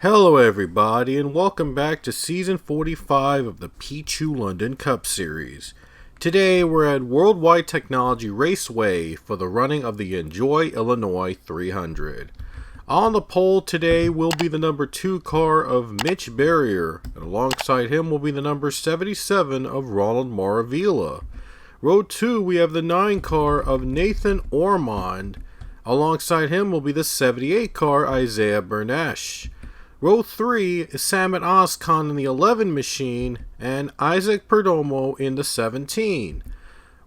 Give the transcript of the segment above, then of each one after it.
Hello everybody and welcome back to Season 45 of the Pichu London Cup Series. Today we're at Worldwide Technology Raceway for the running of the Enjoy Illinois 300. On the pole today will be the number 2 car of Mitch Barrier, and alongside him will be the number 77 of Ronald Maravilla. Row 2 we have the 9 car of Nathan Ormond. Alongside him will be the 78 car Isaiah Bernesh. Row 3 is Samet Ozkan in the 11 machine and Isaac Perdomo in the 17.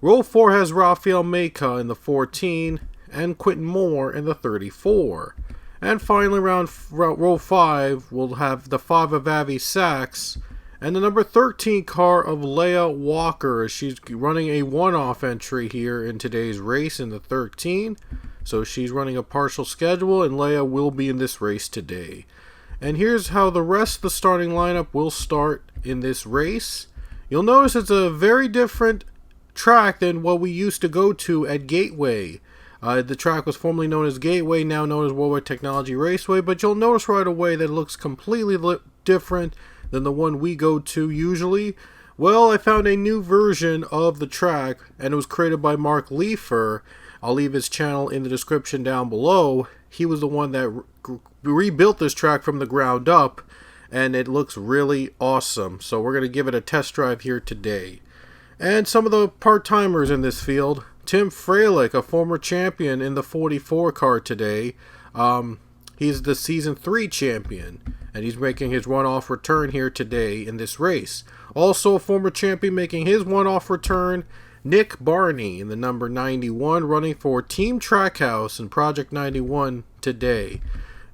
Row 4 has Rafael Meka in the 14 and Quentin Moore in the 34. And finally row 5 will have the 5 of Avi Sachs and the number 13 car of Leah Walker, as she's running a one-off entry here in today's race in the 13. So she's running a partial schedule and Leah will be in this race today. And here's how the rest of the starting lineup will start in this race. You'll notice it's a very different track than what we used to go to at Gateway. The track was formerly known as Gateway, now known as Worldwide Technology Raceway, but you'll notice right away that it looks completely different than the one we go to usually. Well, I found a new version of the track, and it was created by MarkLeiffer. I'll leave his channel in the description down below. He was the one that rebuilt this track from the ground up, and it looks really awesome. So we're going to give it a test drive here today. And some of the part-timers in this field: Tim Freilich, a former champion in the 44 car today. He's the Season 3 champion, and he's making his one-off return here today in this race. Also a former champion making his one-off return, Nick Barney in the number 91, running for Team Trackhouse and Project 91 today.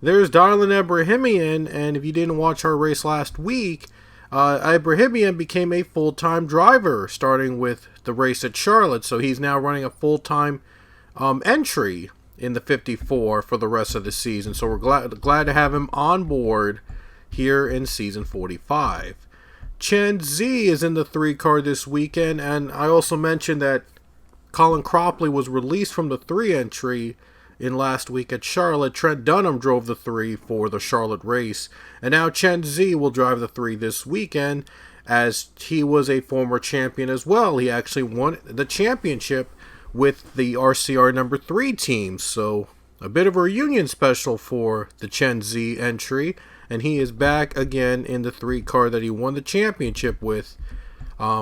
There's Dylan Abrahamian, and if you didn't watch our race last week, Abrahamian became a full-time driver starting with the race at Charlotte, so he's now running a full-time entry in the 54 for the rest of the season. So we're glad to have him on board here in Season 45. Chen Z is in the 3 car this weekend, and I also mentioned that Colin Cropley was released from the 3 entry in last week at Charlotte. Trent Dunham drove the 3 for the Charlotte race, and now Chen Z will drive the 3 this weekend, as he was a former champion as well. He actually won the championship with the RCR number 3 team, so a bit of a reunion special for the Chen Z entry. And he is back again in the 3 car that he won the championship with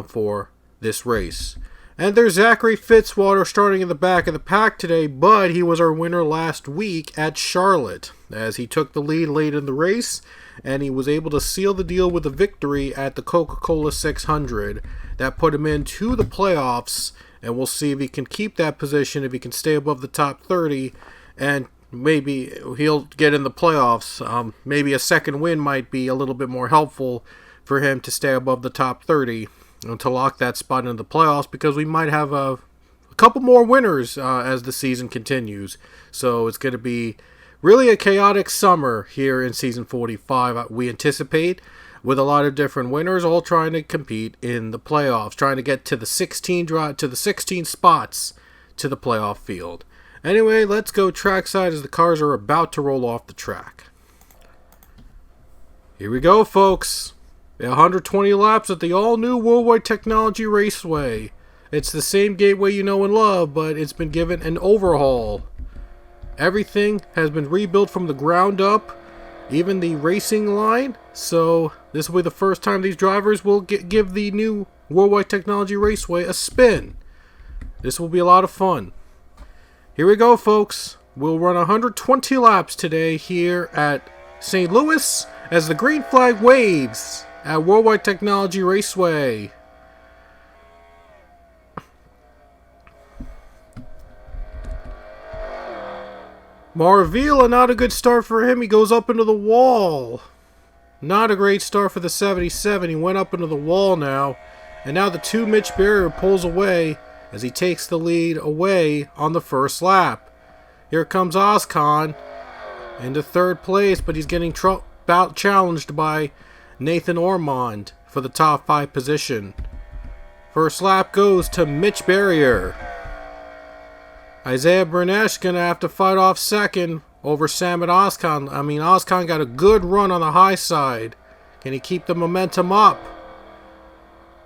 for this race. And there's Zachary Fitzwater starting in the back of the pack today, but he was our winner last week at Charlotte, as he took the lead late in the race, and he was able to seal the deal with a victory at the Coca-Cola 600. That put him into the playoffs, and we'll see if he can keep that position, if he can stay above the top 30, and maybe he'll get in the playoffs. Maybe a second win might be a little bit more helpful for him to stay above the top 30 and to lock that spot in the playoffs, because we might have a couple more winners as the season continues. So it's going to be really a chaotic summer here in Season 45, we anticipate, with a lot of different winners all trying to compete in the playoffs, trying to get to the 16 spots to the playoff field. Anyway, let's go trackside as the cars are about to roll off the track. Here we go, folks. 120 laps at the all-new Worldwide Technology Raceway. It's the same Gateway you know and love, but it's been given an overhaul. Everything has been rebuilt from the ground up, even the racing line. So this will be the first time these drivers will give the new Worldwide Technology Raceway a spin. This will be a lot of fun. Here we go, folks. We'll run 120 laps today here at St. Louis as the green flag waves at Worldwide Technology Raceway. Marvila, not a good start for him. He goes up into the wall. Not a great start for the 77. He went up into the wall now. And now the 2 Mitch Barrier pulls away as he takes the lead away on the first lap. Here comes Ozcon into 3rd place, but he's getting challenged by Nathan Ormond for the top 5 position. First lap goes to Mitch Barrier. Isaiah Bernesh gonna have to fight off second over Sam and Ozcon. Ozcon got a good run on the high side. Can he keep the momentum up?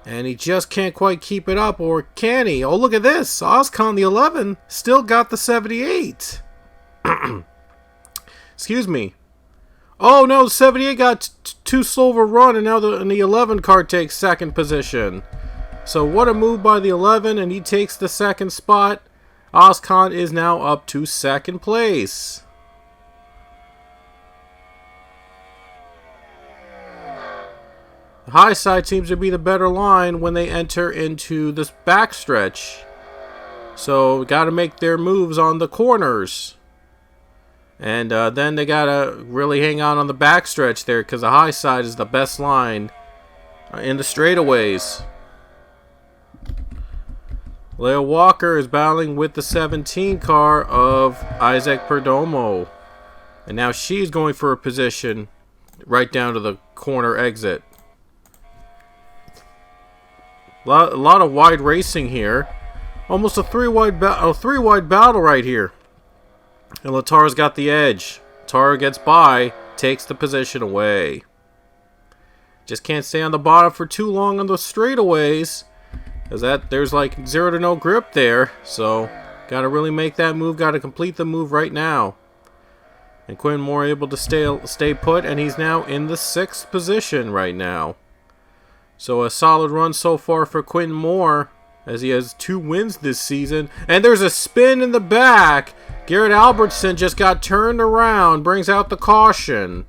And he just can't quite keep it up, or can he? Oh, look at this. Ozcon, the 11, still got the 78. Excuse me. Oh, no, the 78 got too slow of a run, and now the 11 car takes 2nd position. So what a move by the 11, and he takes the 2nd spot. Ozcon is now up to 2nd place. The high side seems to be the better line when they enter into this backstretch. So, got to make their moves on the corners. And then they got to really hang on the backstretch there, because the high side is the best line in the straightaways. Leah Walker is battling with the 17 car of Isaac Perdomo. And now she's going for a position right down to the corner exit. A lot of wide racing here. Almost a three-wide battle right here. And Latara's got the edge. Latara gets by, takes the position away. Just can't stay on the bottom for too long on the straightaways. Because there's like 0 to no grip there. So, got to really make that move. Got to complete the move right now. And Quinn Moore able to stay put. And he's now in the 6th position right now. So a solid run so far for Quinn Moore, as he has 2 wins this season. And there's a spin in the back. Garrett Albertson just got turned around, brings out the caution.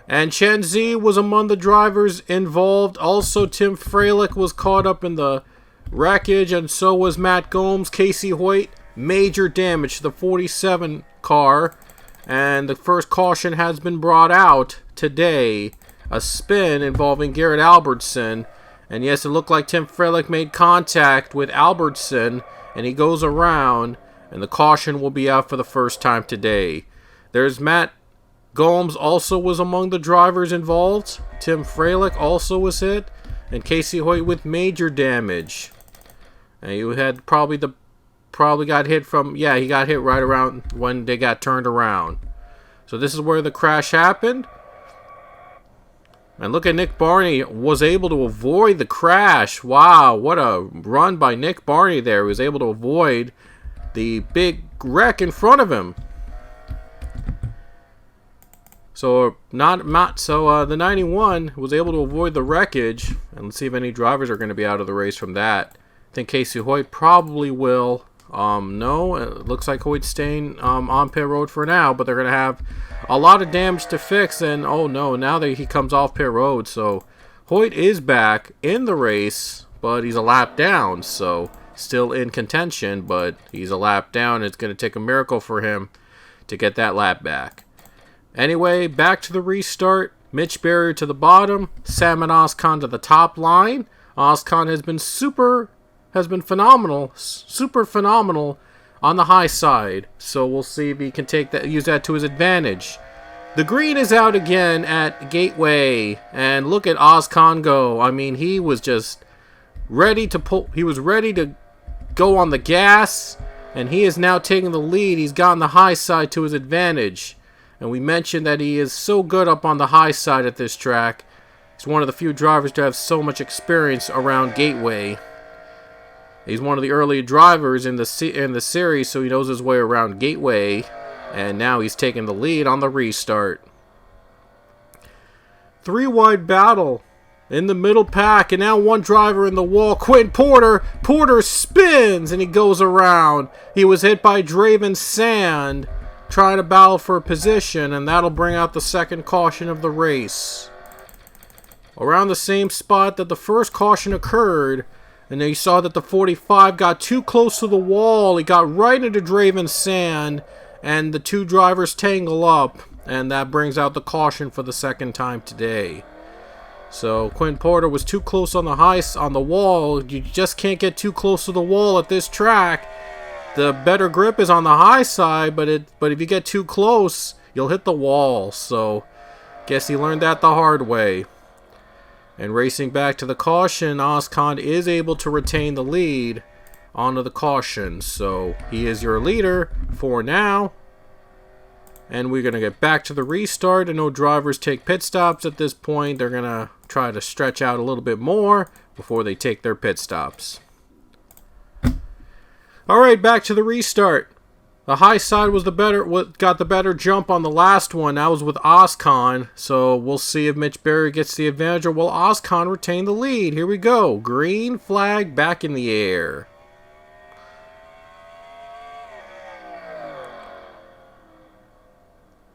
And Chen Zi was among the drivers involved. Also, Tim Freilich was caught up in the wreckage, and so was Matt Gomes. Casey Hoyt, major damage to the 47 car. And the first caution has been brought out today. A spin involving Garrett Albertson. And yes, it looked like Tim Freilich made contact with Albertson. And he goes around. And the caution will be out for the first time today. There's Matt Gomes also was among the drivers involved. Tim Freilich also was hit. And Casey Hoyt with major damage. And you had probably got hit from... Yeah, he got hit right around when they got turned around. So this is where the crash happened. And look at Nick Barney was able to avoid the crash. Wow, what a run by Nick Barney there. He was able to avoid the big wreck in front of him. So the 91 was able to avoid the wreckage. And let's see if any drivers are going to be out of the race from that. I think Casey Hoyt probably will. No, it looks like Hoyt's staying on pit road for now, but they're going to have a lot of damage to fix, and oh no, now that he comes off pit road, so Hoyt is back in the race, but he's a lap down, so still in contention, but he's a lap down. It's going to take a miracle for him to get that lap back. Anyway, back to the restart. Mitch Barrier to the bottom, Sam and Ozcon to the top line. Ozcon has been phenomenal, super phenomenal on the high side. So we'll see if he can use that to his advantage. The green is out again at Gateway, and look at Ozcon go. I mean, he was just ready to pull. He was ready to go on the gas, and he is now taking the lead. He's gotten the high side to his advantage. And we mentioned that he is so good up on the high side at this track. He's one of the few drivers to have so much experience around Gateway. He's one of the early drivers in the series, so he knows his way around Gateway. And now he's taking the lead on the restart. 3-wide battle in the middle pack, and now one driver in the wall. Quentin Porter. Porter spins, and he goes around. He was hit by Draven Sand, trying to battle for a position, and that'll bring out the second caution of the race. Around the same spot that the first caution occurred, and then you saw that the 45 got too close to the wall. He got right into Draven Sand, and the two drivers tangle up, and that brings out the caution for the second time today. So Quentin Porter was too close on the wall. You just can't get too close to the wall at this track. The better grip is on the high side, but if you get too close, you'll hit the wall. So guess he learned that the hard way. And racing back to the caution, Ozcon is able to retain the lead onto the caution. So he is your leader for now. And we're going to get back to the restart. And no drivers take pit stops at this point. They're going to try to stretch out a little bit more before they take their pit stops. Alright, back to the restart. The high side was got the better jump on the last one. That was with Ozcon. So we'll see if Mitch Berry gets the advantage or will Ozcon retain the lead. Here we go. Green flag back in the air.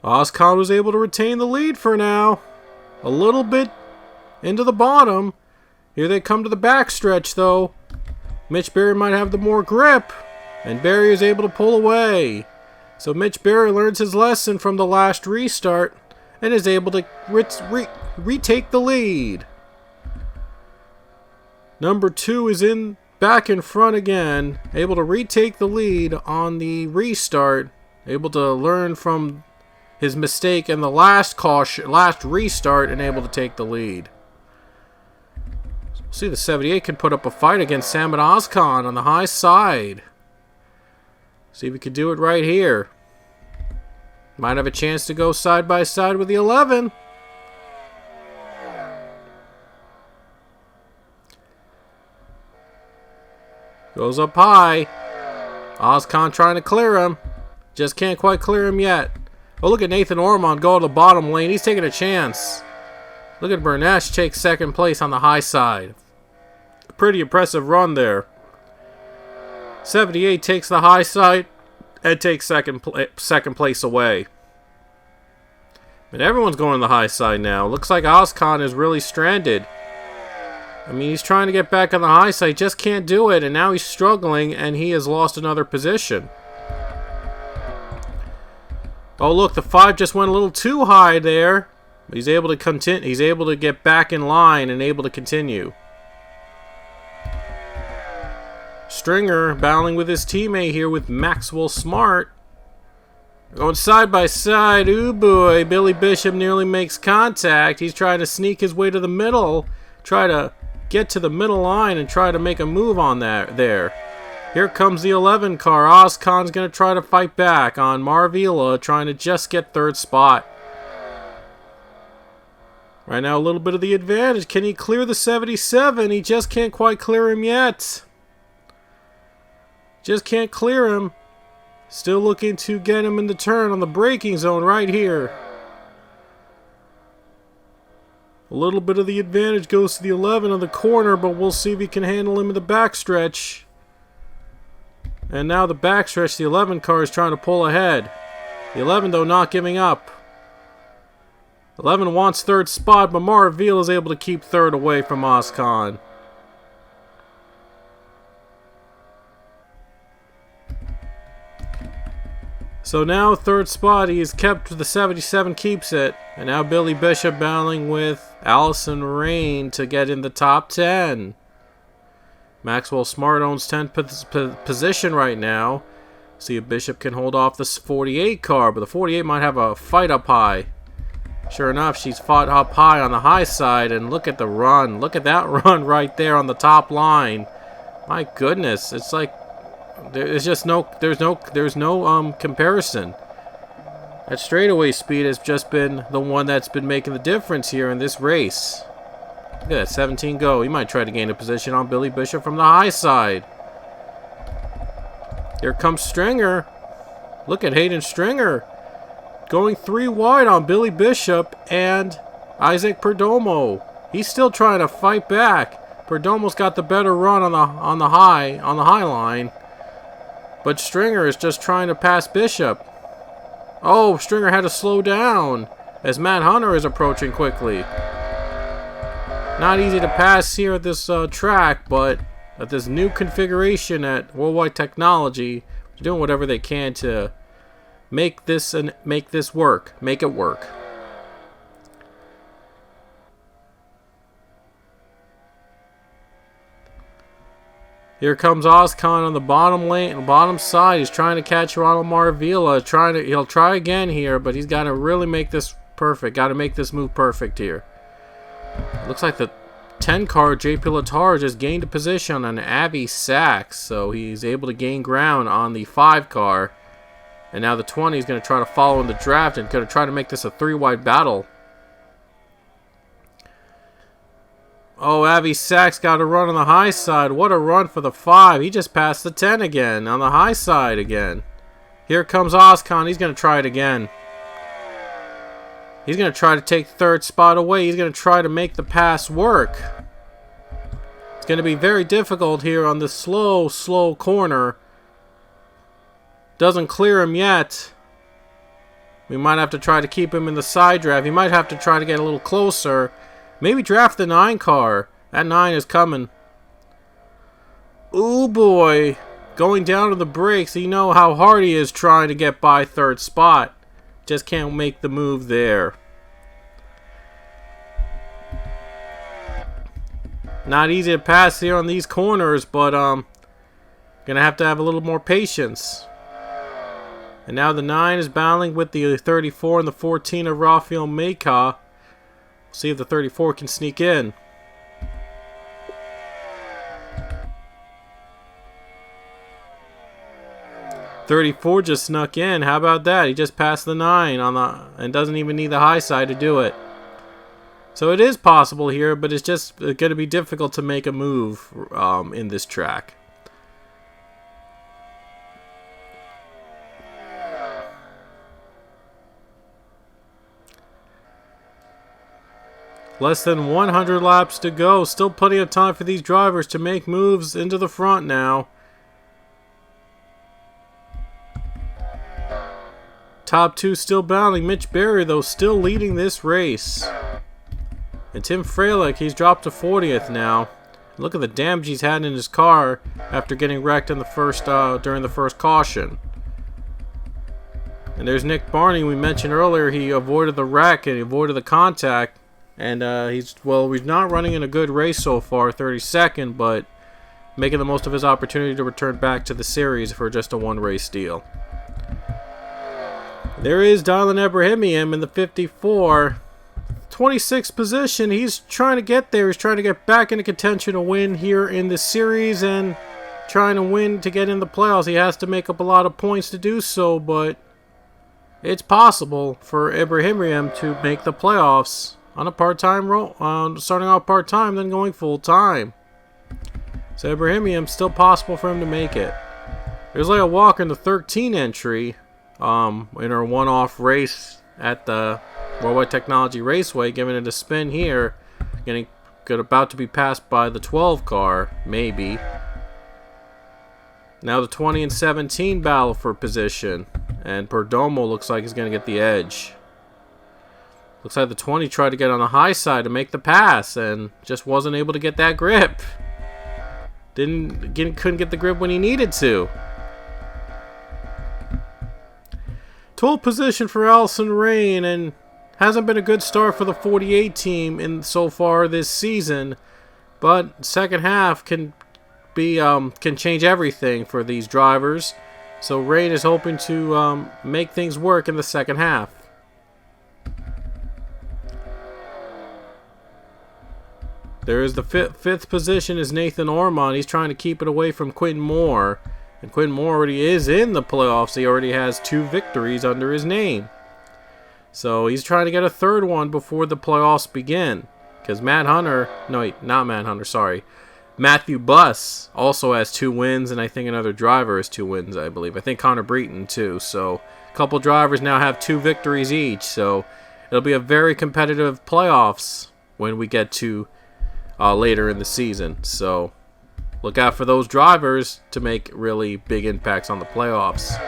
Ozcon was able to retain the lead for now. A little bit into the bottom. Here they come to the backstretch, though. Mitch Berry might have the more grip, and Berry is able to pull away. So Mitch Berry learns his lesson from the last restart and is able to retake the lead. Number 2 is back in front again, able to retake the lead on the restart, able to learn from his mistake in the last restart and able to take the lead. See, the 78 can put up a fight against Sam and Ozcon on the high side. See if we can do it right here. Might have a chance to go side by side with the 11. Goes up high. Ozcon trying to clear him. Just can't quite clear him yet. Oh, look at Nathan Ormond go to the bottom lane. He's taking a chance. Look at Bernesh take second place on the high side. A pretty impressive run there. 78 takes the high side and takes second place away. But everyone's going to the high side now. Looks like Ozcon is really stranded. I mean, he's trying to get back on the high side, just can't do it, and now he's struggling, and he has lost another position. Oh, look, the 5 just went a little too high there. He's able to continue. He's able to get back in line and able to continue. Stringer battling with his teammate here with Maxwell Smart. Going side by side. Ooh boy, Billy Bishop nearly makes contact. He's trying to sneak his way to the middle. Try to get to the middle line and try to make a move on there. Here comes the 11 car. Ozcon's going to try to fight back on Marvila, trying to just get third spot. Right now, a little bit of the advantage. Can he clear the 77? He just can't quite clear him yet. Just can't clear him. Still looking to get him in the turn on the braking zone right here. A little bit of the advantage goes to the 11 on the corner, but we'll see if he can handle him in the backstretch. And now the backstretch, the 11 car is trying to pull ahead. The 11, though, not giving up. 11 wants third spot, but Maraville is able to keep third away from Ozcon. So now third spot, he is kept, the 77 keeps it. And now Billy Bishop battling with Allison Rain to get in the top 10. Maxwell Smart owns 10th position right now. See if Bishop can hold off this 48 car, but the 48 might have a fight up high. Sure enough, she's fought up high on the high side, and look at the run. Look at that run right there on the top line. My goodness, it's like there's just no comparison. That straightaway speed has just been the one that's been making the difference here in this race. Look at that 17 go. He might try to gain a position on Billy Bishop from the high side. Here comes Stringer. Look at Hayden Stringer going 3 wide on Billy Bishop and Isaac Perdomo. He's still trying to fight back. Perdomo's got the better run on the high line. But Stringer is just trying to pass Bishop. Oh, Stringer had to slow down as Matt Hunter is approaching quickly. Not easy to pass here at this track, but at this new configuration at Worldwide Technology, they're doing whatever they can to make it work. Here comes Ozcon on the bottom side. He's trying to catch Ronald Maravilla. He'll try again here, but he's got to really make this perfect. Got to make this move perfect here. Looks like the 10 car JP Latar just gained a position on Avi Sachs, so he's able to gain ground on the 5 car. And now the 20 is going to try to follow in the draft and going to try to make this a 3-wide battle. Oh, Avi Sachs got a run on the high side. What a run for the 5. He just passed the 10 again on the high side again. Here comes Ozcon. He's going to try it again. He's going to try to take the 3rd spot away. He's going to try to make the pass work. It's going to be very difficult here on this slow corner. Doesn't clear him yet. We might have to try to keep him in the side draft. He might have to try to get a little closer. Maybe draft the 9 car. That 9 is coming. Ooh boy. Going down to the brakes. You know how hard he is trying to get by 3rd spot. Just can't make the move there. Not easy to pass here on these corners, but gonna have to have a little more patience. And now the 9 is battling with the 34 and the 14 of Rafael Meka. See if the 34 can sneak in. .34 just snuck in. How about that? He just passed the 9 and doesn't even need the high side to do it. So it is possible here, but it's just going to be difficult to make a move in this track. Less than 100 laps to go. Still plenty of time for these drivers to make moves into the front now. Top 2 still battling. Mitch Berry, though, still leading this race. And Tim Freilich, he's dropped to 40th now. Look at the damage he's had in his car after getting wrecked in the during the first caution. And there's Nick Barney. We mentioned earlier he avoided the wreck and he avoided the contact. And he's not running in a good race so far, 32nd, but making the most of his opportunity to return back to the series for just a 1-race deal. There is Dylan Ebrahimian in the 54. 26th position. He's trying to get there. He's trying to get back into contention to win here in the series and trying to win to get in the playoffs. He has to make up a lot of points to do so, but it's possible for Ebrahimian to make the playoffs on a part-time role, starting out part-time, then going full-time. So Ebrahimian, still possible for him to make it. There's Leia Walker in the 13 entry in her one-off race at the Worldwide Technology Raceway, giving it a spin here. About to be passed by the 12 car, maybe. Now the 20 and 17 battle for position. And Perdomo looks like he's going to get the edge. Looks like the 20 tried to get on the high side to make the pass and just wasn't able to get that grip. Couldn't get the grip when he needed to. 12th position for Allison Rain, and hasn't been a good start for the 48 team so far this season. But second half can change everything for these drivers. So Rain is hoping to make things work in the second half. There is the fifth position is Nathan Ormond. He's trying to keep it away from Quentin Moore. And Quentin Moore already is in the playoffs. He already has 2 victories under his name. So he's trying to get a 3rd one before the playoffs begin. Because Matthew Buss also has 2 wins. And I think another driver has 2 wins, I believe. I think Connor Breton too. So a couple drivers now have 2 victories each. So it'll be a very competitive playoffs when we get to later in the season. So look out for those drivers to make really big impacts on the playoffs.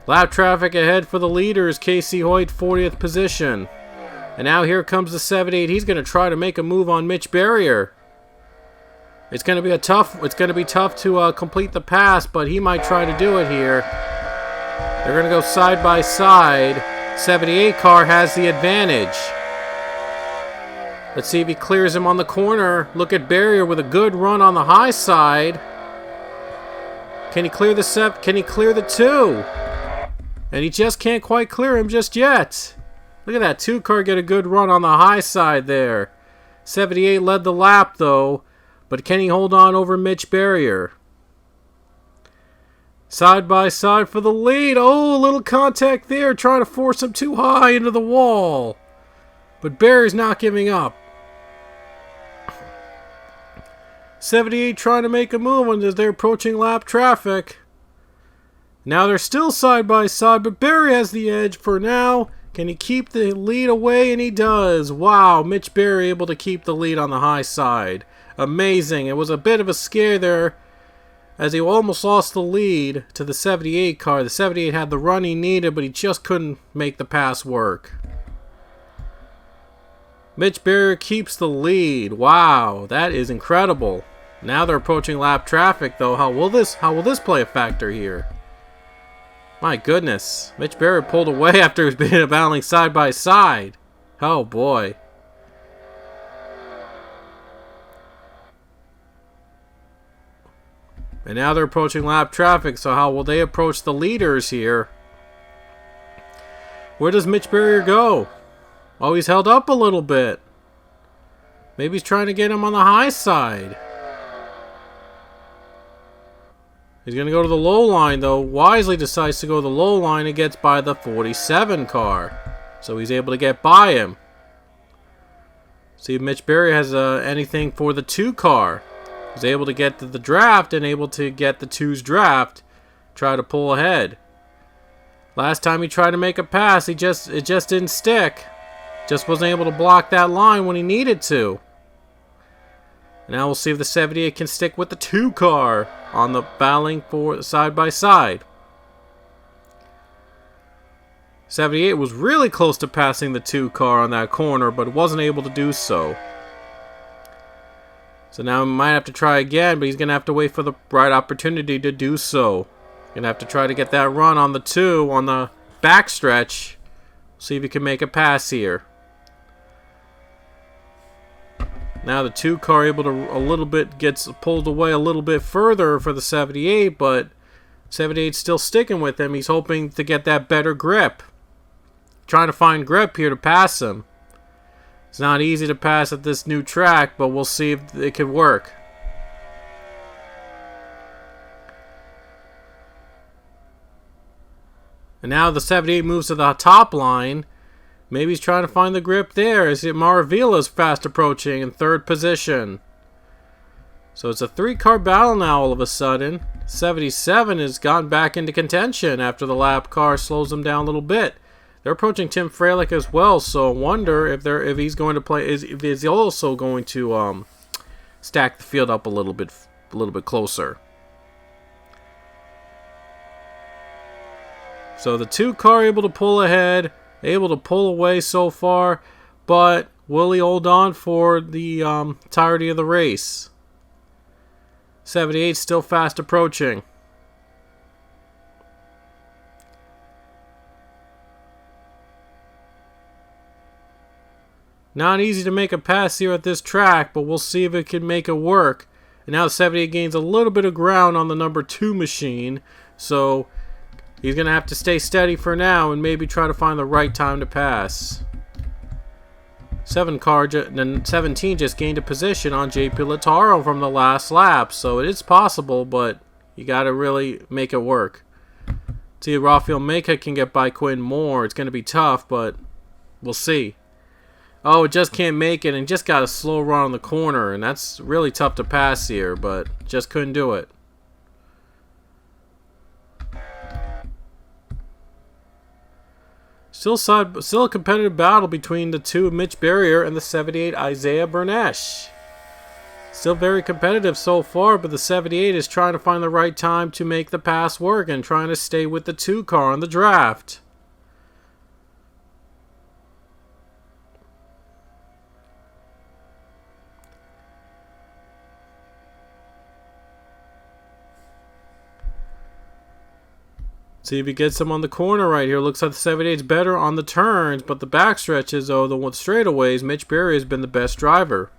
Lap traffic ahead for the leaders. Casey Hoyt, 40th position. And now here comes the 78. He's going to try to make a move on Mitch Berrier. It's going to be tough to complete the pass, but he might try to do it here. They're going to go side by side. 78 car has the advantage. Let's see if he clears him on the corner. Look at Berrier with a good run on the high side. Can he clear the Can he clear the 2? And he just can't quite clear him just yet. Look at that 2 car get a good run on the high side there. 78 led the lap though, but can he hold on over Mitch Berrier? Side by side for the lead. Oh, a little contact there, trying to force him too high into the wall. But Berrier's not giving up. 78 trying to make a move as they're approaching lap traffic. Now they're still side by side, but Berrier has the edge for now. Can he keep the lead away? And he does. Wow, Mitch Berrier able to keep the lead on the high side. Amazing. It was a bit of a scare there as he almost lost the lead to the 78 car. The 78 had the run he needed, but he just couldn't make the pass work. Mitch Berrier keeps the lead. Wow, that is incredible. Now they're approaching lap traffic though. How will this play a factor here? My goodness. Mitch Berrier pulled away after he's been battling side by side. Oh boy. And now they're approaching lap traffic, so how will they approach the leaders here? Where does Mitch Berrier go? Oh, he's held up a little bit. Maybe he's trying to get him on the high side. He's going to go to the low line, though. Wisely decides to go to the low line and gets by the 47 car. So he's able to get by him. See if Mitch Berrier has anything for the 2 car. He's able to get to the draft and able to get the 2's draft. Try to pull ahead. Last time he tried to make a pass, it just didn't stick. Just wasn't able to block that line when he needed to. Now we'll see if the 78 can stick with the 2 car on the battling for side by side. 78 was really close to passing the 2 car on that corner, but wasn't able to do so. So now he might have to try again, but he's going to have to wait for the right opportunity to do so. Going to have to try to get that run on the 2 on the backstretch. See if he can make a pass here. Now the 2 car able to gets pulled away a little bit further for the 78, but 78's still sticking with him. He's hoping to get that better grip. Trying to find grip here to pass him. It's not easy to pass at this new track, but we'll see if it can work. And now the 78 moves to the top line. Maybe he's trying to find the grip there. Is it Maravilla's fast approaching in 3rd position? So it's a 3-car battle now all of a sudden. 77 has gone back into contention after the lap car slows him down a little bit. They're approaching Tim Freilich as well, so I wonder if he's going to play. Is he also going to stack the field up a little bit closer? So the 2 car able to pull ahead. Able to pull away so far, but will he hold on for the entirety of the race? 78 still fast approaching. Not easy to make a pass here at this track, but we'll see if it can make it work. And now 78 gains a little bit of ground on the number 2 machine, so he's going to have to stay steady for now and maybe try to find the right time to pass. 17 just gained a position on JP Lataro from the last lap, so it is possible, but you got to really make it work. See if Rafael Meka can get by Quinn Moore. It's going to be tough, but we'll see. Oh, it just can't make it and just got a slow run on the corner, and that's really tough to pass here, but just couldn't do it. Still a competitive battle between the two, Mitch Berrier and the 78 Isaiah Bernesh. Still very competitive so far, but the 78 is trying to find the right time to make the pass work and trying to stay with the 2 car in the draft. See if he gets him on the corner right here. Looks like the 78's better on the turns, but the back stretches, the straightaways, Mitch Berry has been the best driver.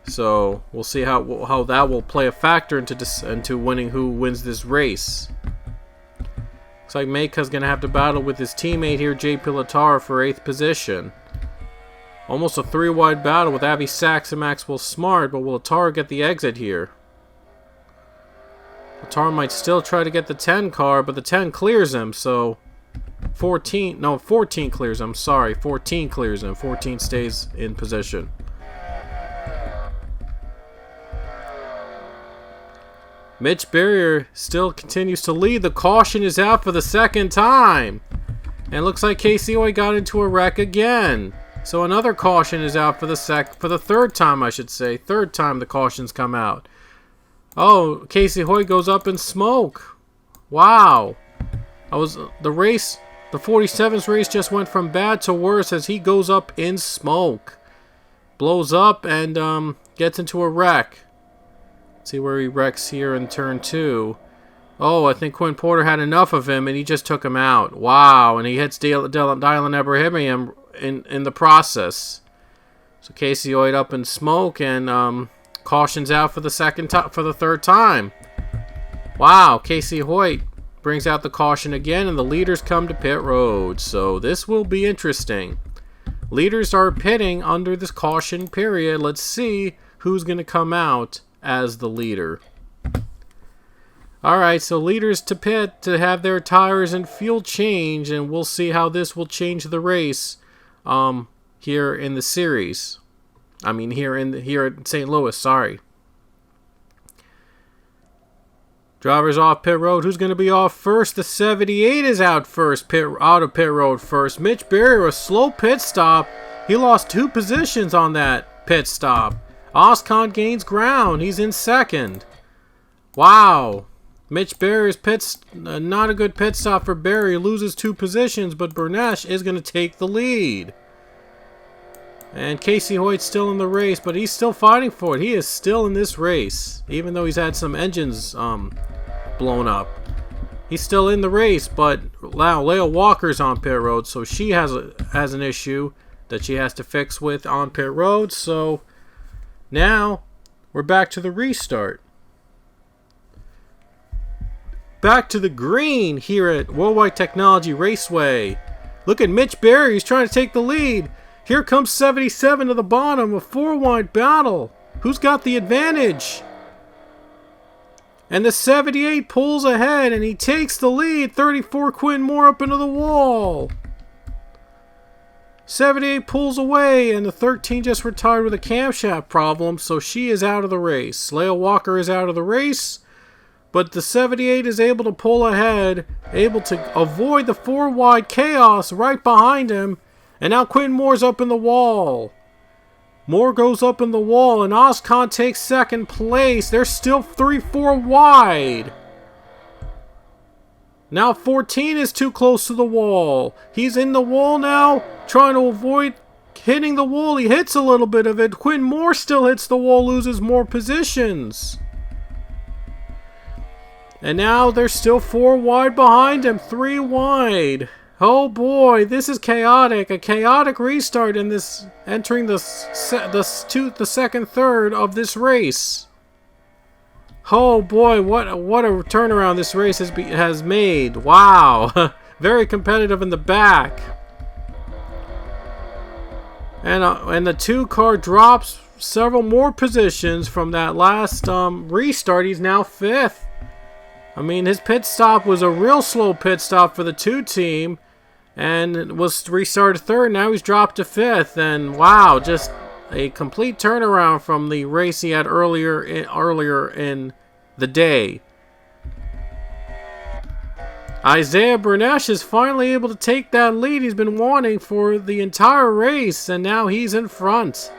So we'll see how that will play a factor into winning who wins this race. Looks like Maka's going to have to battle with his teammate here, JP Latar, for 8th position. Almost a 3-wide battle with Avi Sachs and Maxwell Smart, but will Latar get the exit here? Latar might still try to get the 10 car, but the 10 clears him, so 14 clears him, sorry, 14 clears him, 14 stays in position. Mitch Berrier still continues to lead. The caution is out for the 2nd time. And looks like Casey Hoy got into a wreck again. So another caution is out for the 3rd time, I should say. 3rd time the cautions come out. Oh, Casey Hoy goes up in smoke. Wow. The 47's race just went from bad to worse as he goes up in smoke. Blows up and gets into a wreck. See where he wrecks here in turn 2. Oh, I think Quinn Porter had enough of him and he just took him out. Wow, and he hits Dylan Ebrahimian in the process. So Casey Hoyt up in smoke and cautions out for the 3rd time. Wow, Casey Hoyt brings out the caution again and the leaders come to pit road. So this will be interesting. Leaders are pitting under this caution period. Let's see who's going to come out as the leader. Alright, so leaders to pit to have their tires and fuel change, and we'll see how this will change the race here in the series. I mean here at St. Louis, sorry. Drivers off pit road. Who's going to be off first? The 78 is out of pit road first. Mitch Berrier, a slow pit stop. He lost 2 positions on that pit stop. Oscon gains ground. He's in 2nd. Wow. Mitch Berrier's not a good pit stop for Berry. Loses 2 positions, but Bernesh is going to take the lead. And Casey Hoyt's still in the race, but he's still fighting for it. He is still in this race, even though he's had some engines blown up. He's still in the race, but now Leah Walker's on pit road, so she has an issue that she has to fix with on pit road. So now we're back to the restart. Back to the green here at Worldwide Technology Raceway. Look at Mitch Berry. He's trying to take the lead. Here comes 77 to the bottom. A 4-wide battle. Who's got the advantage? And the 78 pulls ahead and he takes the lead. 34 Quinn Moore up into the wall. 78 pulls away, and the 13 just retired with a camshaft problem, so she is out of the race. Leah Walker is out of the race, but the 78 is able to pull ahead, able to avoid the 4-wide chaos right behind him, and now Quinn Moore's up in the wall. Moore goes up in the wall, and Oscon takes 2nd place. They're still 3-4 wide. Now 14 is too close to the wall. He's in the wall now, trying to avoid hitting the wall. He hits a little bit of it. Quinn Moore still hits the wall, loses more positions. And now they're still 4 wide behind him, 3 wide. Oh boy, this is chaotic. A chaotic restart in this, entering the second third of this race. Oh boy, what a turnaround this race has made. Wow. Very competitive in the back. And the 2 car drops several more positions from that last restart. He's now 5th. I mean, his pit stop was a real slow pit stop for the 2 team. And was restarted 3rd. Now he's dropped to 5th. And wow, just a complete turnaround from the race he had earlier in the day. Isaiah Bernesh is finally able to take that lead he's been wanting for the entire race, and now he's in front.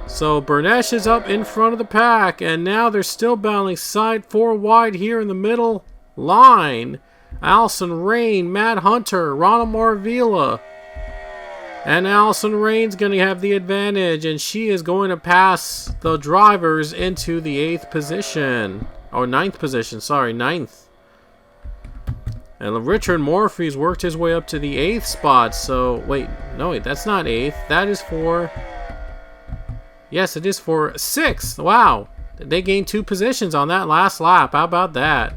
So Bernesh is up in front of the pack, and now they're still battling side 4 wide here in the middle line. Allison Rain, Matt Hunter, Ronald Marvila. And Allison Rain's going to have the advantage, and she is going to pass the drivers into the 8th position. Or 9th position, sorry, 9th. And Richard Morphy's worked his way up to the 8th spot, so... Wait, that's not 8th. That is for... Yes, it is for 6th. Wow. They gained 2 positions on that last lap. How about that?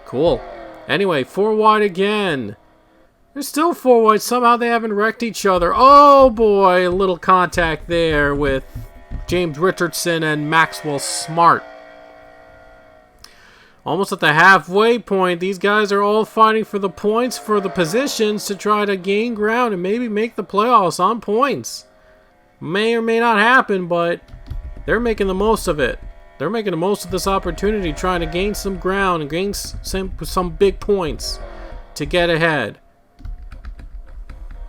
Cool. Anyway, 4 wide again. There's still 4 wide. Somehow they haven't wrecked each other. Oh boy, a little contact there with James Richardson and Maxwell Smart. Almost at the halfway point, these guys are all fighting for the points, for the positions to try to gain ground and maybe make the playoffs on points. May or may not happen, but they're making the most of it. They're making the most of this opportunity, trying to gain some ground and gain some big points to get ahead.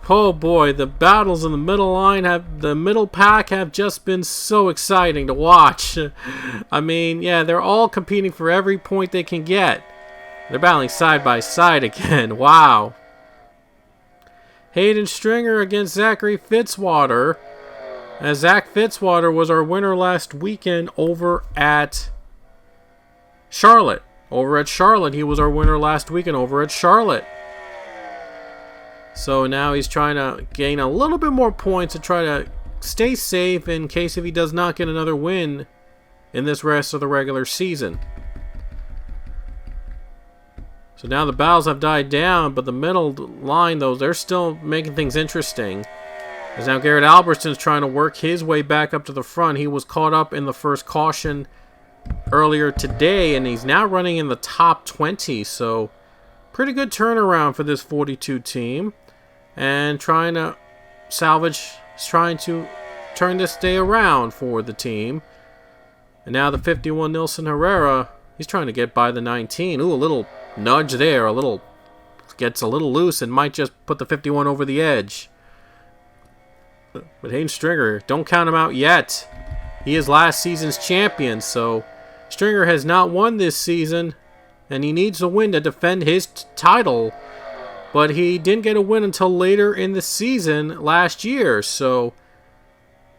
Oh boy, the battles in the middle pack have just been so exciting to watch. I mean, yeah, they're all competing for every point they can get. They're battling side by side again. Wow. Hayden Stringer against Zachary Fitzwater. As Zach Fitzwater was our winner last weekend over at Charlotte. He was our winner last weekend over at Charlotte. So now he's trying to gain a little bit more points to try to stay safe in case if he does not get another win in this rest of the regular season. So now the battles have died down, but the middle line, though, they're still making things interesting. As now Garrett Albertson's trying to work his way back up to the front. He was caught up in the first caution earlier today, and he's now running in the top 20. So pretty good turnaround for this 42 team. And trying to turn this day around for the team. And now the 51 Nilson Herrera, he's trying to get by the 19. Ooh, a little nudge there, gets a little loose and might just put the 51 over the edge. But Hayden Stringer, don't count him out yet. He is last season's champion, so Stringer has not won this season, and he needs a win to defend his title. But he didn't get a win until later in the season last year, so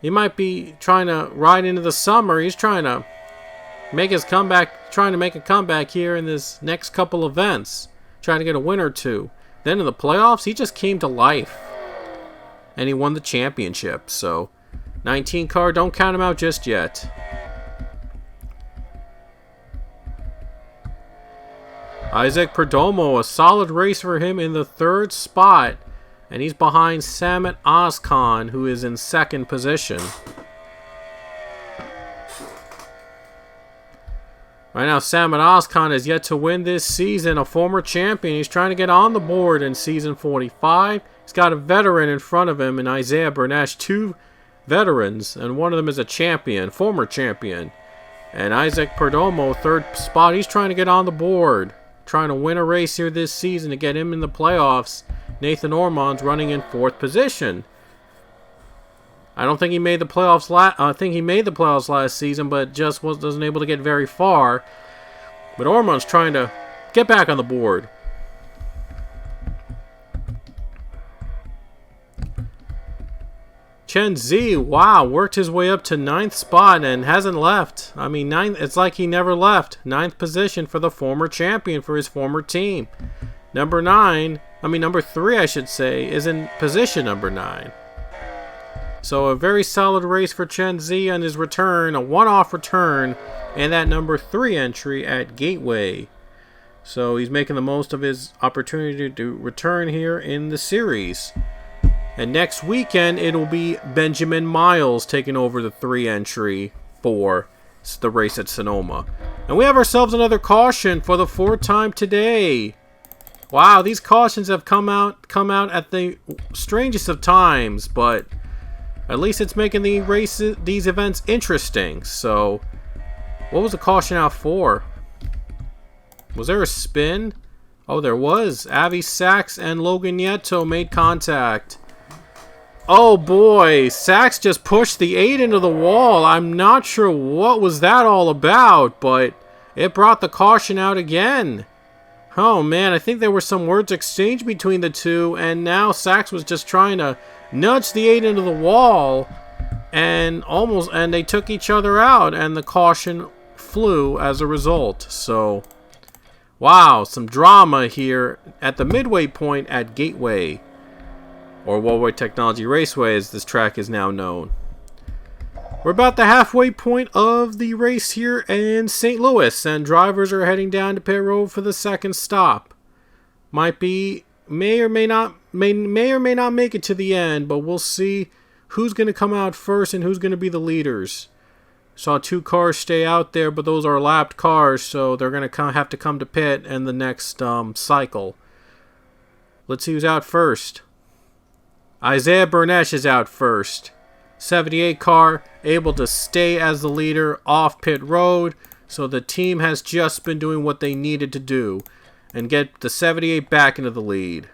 he might be trying to ride into the summer. He's trying to make his comeback, trying to make a comeback here in this next couple events, trying to get a win or two. Then in the playoffs, he just came to life, and he won the championship. So 19 car, don't count him out just yet. Isaac Perdomo, a solid race for him in the 3rd spot. And he's behind Samet Ozkan, who is in 2nd position. Right now, Samet Ozkan is yet to win this season, a former champion. He's trying to get on the board in season 45. He's got a veteran in front of him in Isaiah Bernesh, 2 veterans, and one of them is a champion, former champion. And Isaac Perdomo, 3rd spot, he's trying to get on the board. Trying to win a race here this season to get him in the playoffs. Nathan Ormond's running in 4th position. I don't think he made the playoffs. I think he made the playoffs last season, but just wasn't able to get very far. But Ormond's trying to get back on the board. Chen Zi, wow, worked his way up to 9th spot and hasn't left. I mean, it's like he never left. 9th position for the former champion for his former team. Number 3, I should say, is in position number 9. So a very solid race for Chen Zi on his return, a one-off return, and that number 3 entry at Gateway. So he's making the most of his opportunity to return here in the series. And next weekend, it'll be Benjamin Miles taking over the 3 entry for the race at Sonoma. And we have ourselves another caution for the 4th time today. Wow, these cautions have come out at the strangest of times, but at least it's making these events interesting. So, what was the caution out for? Was there a spin? Oh, there was. Avi Sachs and Logan Nieto made contact. Oh boy, Sachs just pushed the 8 into the wall. I'm not sure what was that all about, but it brought the caution out again. Oh man, I think there were some words exchanged between the two, and now Sachs was just trying to nudge the 8 into the wall, and they took each other out, and the caution flew as a result. So, wow, some drama here at the midway point at Gateway, or Worldwide Technology Raceway as this track is now known. We're about the halfway point of the race here in St. Louis, and drivers are heading down to pit road for the second stop. May or may not make it to the end, but we'll see who's going to come out first and who's going to be the leaders. Saw 2 cars stay out there, but those are lapped cars, so they're going to have to come to pit in the next cycle. Let's see who's out first. Isaiah Bernesh is out first. 78 car able to stay as the leader off pit road, so the team has just been doing what they needed to do and get the 78 back into the lead.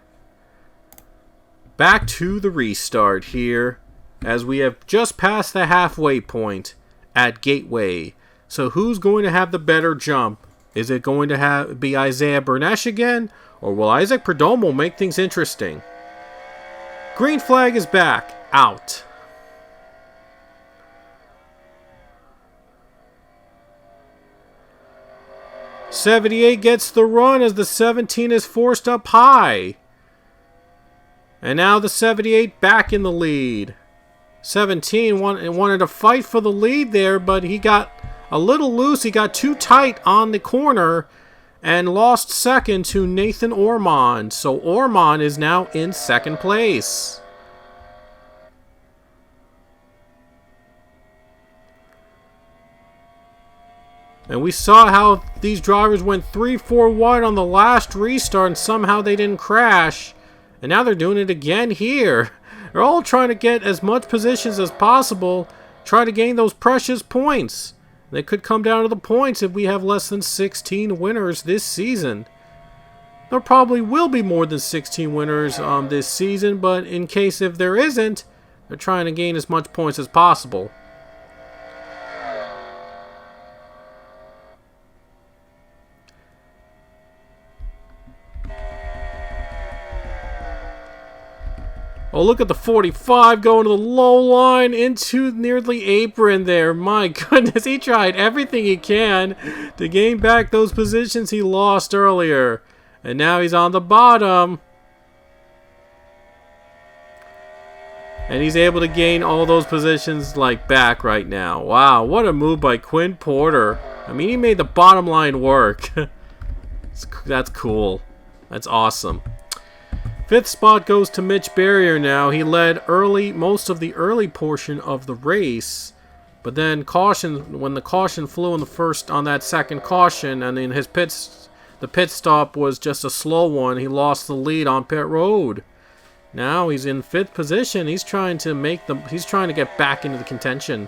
Back to the restart here as we have just passed the halfway point at Gateway. So who's going to have the better jump? Is it going to be Isaiah Bernesh again, or will Isaac Perdomo make things interesting? Green flag is back. Out. '78 gets the run as the 17 is forced up high. And now the 78 back in the lead. 17 wanted to fight for the lead there, but he got a little loose. He got too tight on the corner and lost second to Nathan Ormond. So Ormond is now in second place. And we saw how these drivers went 3-4 wide on the last restart and somehow they didn't crash. And now they're doing it again here. They're all trying to get as much positions as possible, try to gain those precious points. They could come down to the points if we have less than 16 winners this season. There probably will be more than 16 winners this season, but in case if there isn't, they're trying to gain as much points as possible. Oh, look at the 45 going to the low line into near the apron there. My goodness, he tried everything he can to gain back those positions he lost earlier. And now he's on the bottom. And he's able to gain all those positions back right now. Wow, what a move by Quinn Porter. I mean, he made the bottom line work. That's cool. That's awesome. 5th spot goes to Mitch Barrier now. He led most of the early portion of the race, but then when the caution flew on that second caution, and then the pit stop was just a slow one, he lost the lead on pit road. Now he's in 5th position. He's trying to get back into the contention.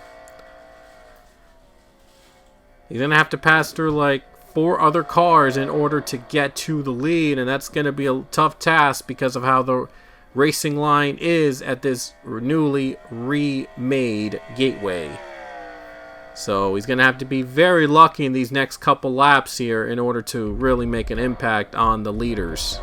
He's gonna have to pass through 4 other cars in order to get to the lead, and that's going to be a tough task because of how the racing line is at this newly remade Gateway. So he's going to have to be very lucky in these next couple laps here in order to really make an impact on the leaders.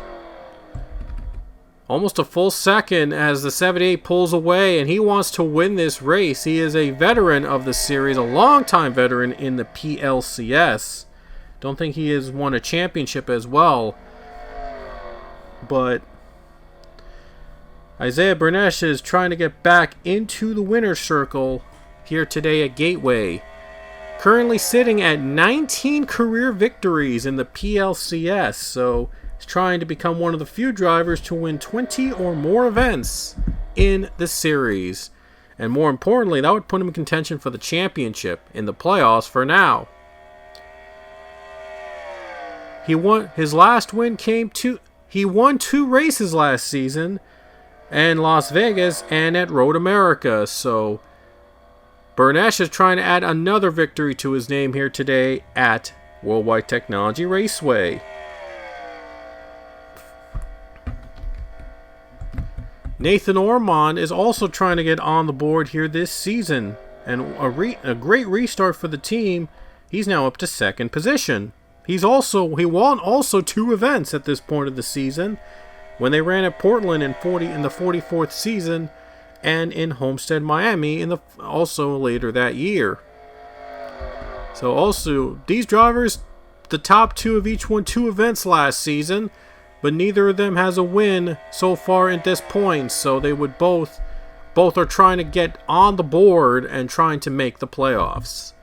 Almost a full second as the 78 pulls away, and he wants to win this race. He is a veteran of the series, a longtime veteran in the PLCS. Don't think he has won a championship as well. But Isaiah Bernesh is trying to get back into the winner's circle here today at Gateway. Currently sitting at 19 career victories in the PLCS. So he's trying to become one of the few drivers to win 20 or more events in the series. And more importantly, that would put him in contention for the championship in the playoffs for now. He won 2 races last season in Las Vegas and at Road America. So Bernesh is trying to add another victory to his name here today at Worldwide Technology Raceway. Nathan Ormond is also trying to get on the board here this season, and a great restart for the team. He's now up to second position. He won also 2 events at this point of the season, when they ran at Portland in the 44th season, and in Homestead, Miami, also later that year. So also, these drivers, the top 2 of each won 2 events last season, but neither of them has a win so far at this point. So they would both are trying to get on the board and trying to make the playoffs.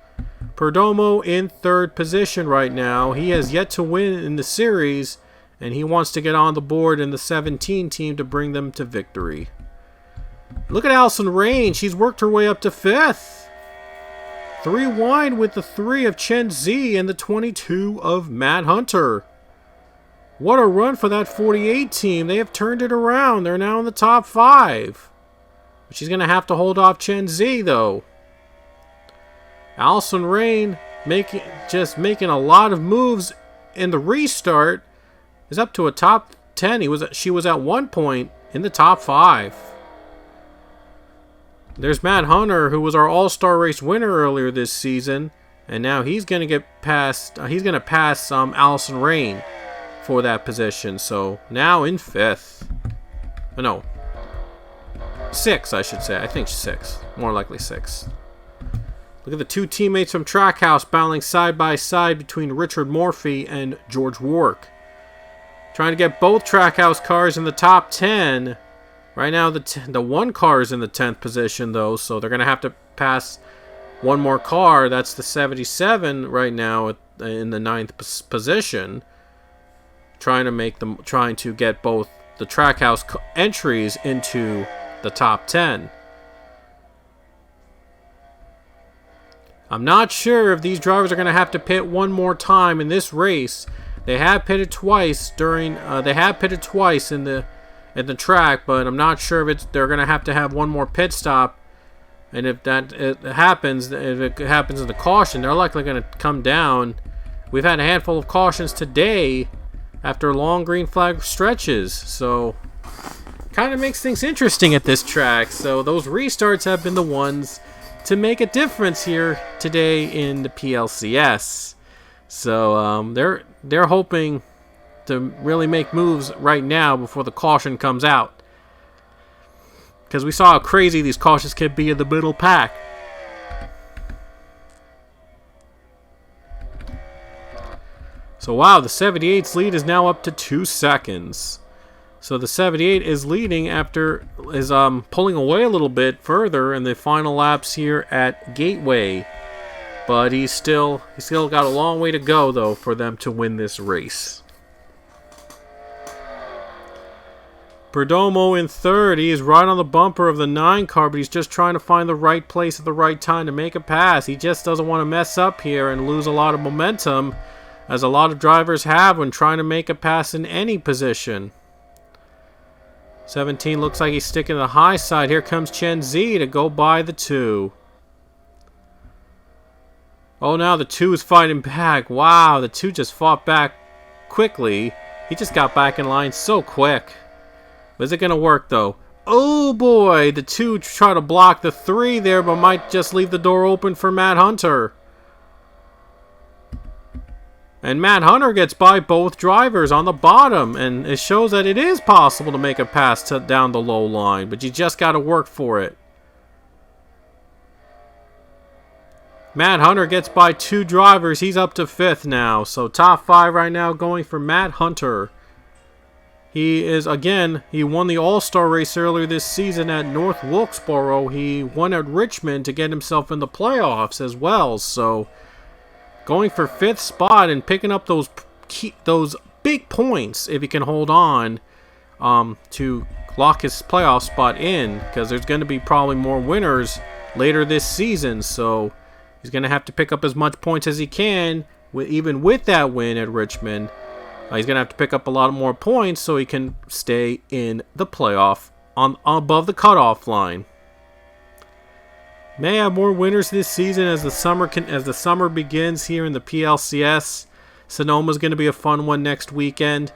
Perdomo in 3rd position right now. He has yet to win in the series, and he wants to get on the board in the 17 team to bring them to victory. Look at Allison Rain. She's worked her way up to 5th. 3 wide with the 3 of Chen Zi and the 22 of Matt Hunter. What a run for that 48 team. They have turned it around. They're now in the top 5. But she's going to have to hold off Chen Zi, though. Allison Rain making a lot of moves in the restart. Is up to a top 10. She was at one point in the top 5. There's Matt Hunter, who was our All-Star Race winner earlier this season, and now he's going to get past. He's going to pass Allison Rain for that position. So now in 5th. No, 6th, I should say. I think 6th. More likely 6th. Look at the 2 teammates from Trackhouse battling side by side between Richard Morphy and George Wark. Trying to get both Trackhouse cars in the top 10. Right now, the 1 car is in the 10th position, though, so they're going to have to pass one more car. That's the 77 right now in the 9th position. Trying to get both the Trackhouse entries into the top 10. I'm not sure if these drivers are going to have to pit one more time in this race. They have pitted twice in the track, but I'm not sure if they're going to have one more pit stop. And if it happens in the caution, they're likely going to come down. We've had a handful of cautions today after long green flag stretches, so kind of makes things interesting at this track. So those restarts have been the ones to make a difference here today in the PLCS. So they're hoping to really make moves right now before the caution comes out, because we saw how crazy these cautions can be in the middle pack. So wow, the 78's lead is now up to 2 seconds. So the 78 is leading pulling away a little bit further in the final laps here at Gateway. But he's still got a long way to go, though, for them to win this race. Perdomo in 3rd. He is right on the bumper of the 9 car, but he's just trying to find the right place at the right time to make a pass. He just doesn't want to mess up here and lose a lot of momentum, as a lot of drivers have when trying to make a pass in any position. 17 looks like he's sticking to the high side. Here comes Chen Zi to go by the 2. Oh, now the 2 is fighting back. Wow, the 2 just fought back quickly. He just got back in line so quick. Is it going to work, though? Oh, boy. The 2 try to block the 3 there, but might just leave the door open for Matt Hunter. And Matt Hunter gets by both drivers on the bottom, and it shows that it is possible to make a pass down the low line, but you just got to work for it. Matt Hunter gets by 2 drivers. He's up to 5th now. So top 5 right now going for Matt Hunter. He won the All-Star race earlier this season at North Wilkesboro. He won at Richmond to get himself in the playoffs as well. So going for 5th spot and picking up those big points if he can hold on to lock his playoff spot in, because there's going to be probably more winners later this season. So he's going to have to pick up as much points as he can, even with that win at Richmond. He's going to have to pick up a lot more points so he can stay in the playoff above the cutoff line. May have more winners this season as the summer begins here in the PLCS. Sonoma's going to be a fun one next weekend.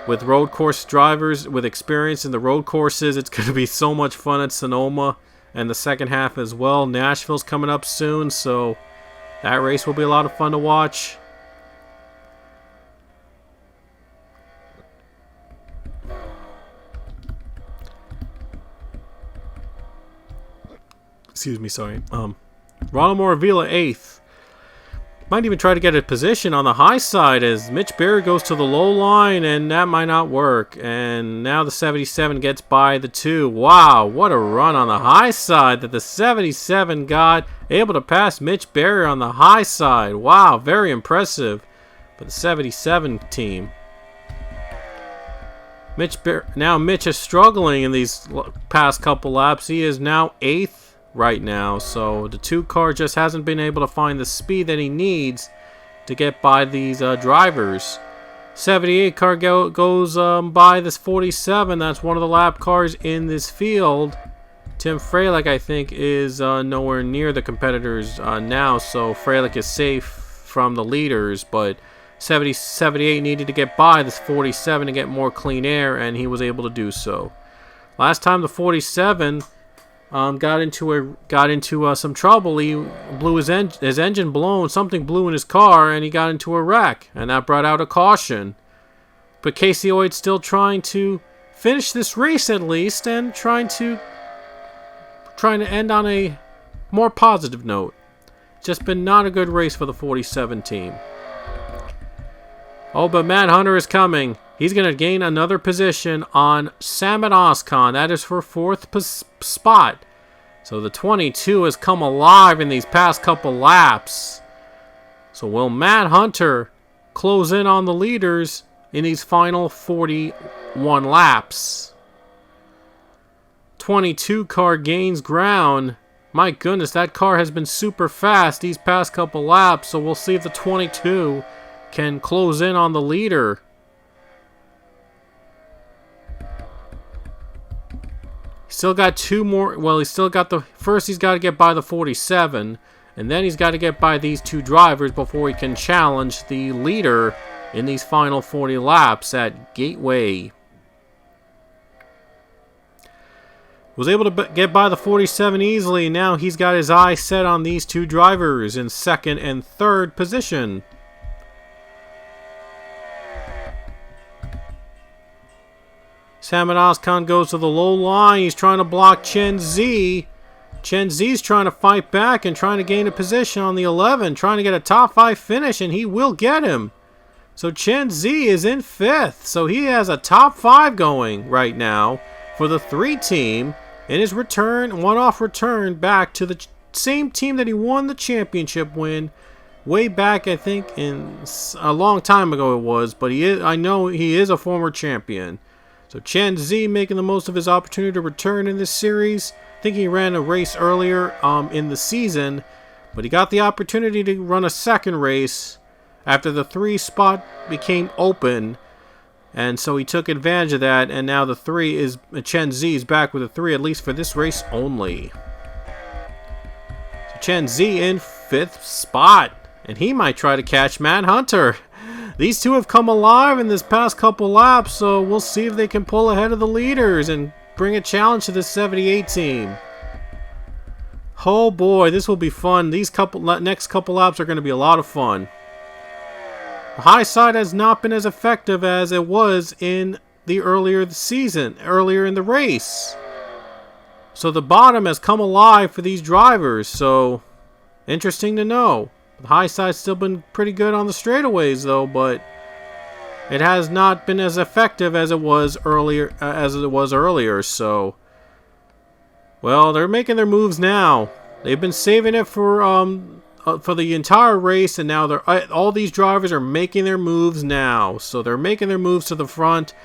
with road course drivers with experience in the road courses. It's going to be so much fun at Sonoma and the second half as well. Nashville's coming up soon, so that race will be a lot of fun to watch. Excuse me, sorry. Ronald Moravilla 8th. Might even try to get a position on the high side as Mitch Berry goes to the low line, and that might not work. And now the 77 gets by the 2. Wow, what a run on the high side that the 77 got. Able to pass Mitch Berry on the high side. Wow, very impressive for the 77 team. Now Mitch is struggling in these past couple laps. He is now 8th. Right now, so the 2 car just hasn't been able to find the speed that he needs to get by these drivers. 78 car goes by this 47. That's one of the lap cars in this field. Tim Freilich, I think, is nowhere near the competitors now, so Freilich is safe from the leaders, but 78 needed to get by this 47 to get more clean air, and he was able to do so. Last time the 47 got into some trouble. He blew his engine blown. Something blew in his car, and he got into a wreck, and that brought out a caution. But Casey Oid's still trying to finish this race at least, and trying to end on a more positive note. Just been not a good race for the 47 team. Oh, but Matt Hunter is coming. He's going to gain another position on Samet Ozkan. That is for 4th spot. So the 22 has come alive in these past couple laps. So will Matt Hunter close in on the leaders in these final 41 laps? 22 car gains ground. My goodness, that car has been super fast these past couple laps. So we'll see if the 22 can close in on the leader. Still got 2 more. Well, he's still got the first. He's got to get by the 47, and then he's got to get by these 2 drivers before he can challenge the leader in these final 40 laps at Gateway. Was able to get by the 47 easily. Now he's got his eye set on these 2 drivers in 2nd and 3rd position. Samet Ozkan goes to the low line. He's trying to block Chen Zi. Chen Zi's trying to fight back and trying to gain a position on the 11, trying to get a top 5 finish, and he will get him. So Chen Zi is in 5th. So he has a top 5 going right now for the 3 team in his one-off return back to the same team that he won the championship win way back, I think, in a long time ago it was, but I know he is a former champion. So Chen Zi making the most of his opportunity to return in this series. I think he ran a race earlier in the season, but he got the opportunity to run a second race after the 3 spot became open, and so he took advantage of that, and now the 3 is Chen Zi is back with a 3, at least for this race only. So Chen Zi in 5th spot, and he might try to catch Matt Hunter. These 2 have come alive in this past couple laps, so we'll see if they can pull ahead of the leaders and bring a challenge to this 78 team. Oh boy, this will be fun. These next couple laps are going to be a lot of fun. The high side has not been as effective as it was in the earlier in the race. So the bottom has come alive for these drivers, so interesting to know. The high side's still been pretty good on the straightaways, though, but it has not been as effective as it was earlier. So, well, they're making their moves now. They've been saving it for the entire race, and now all these drivers are making their moves now. So they're making their moves to the front.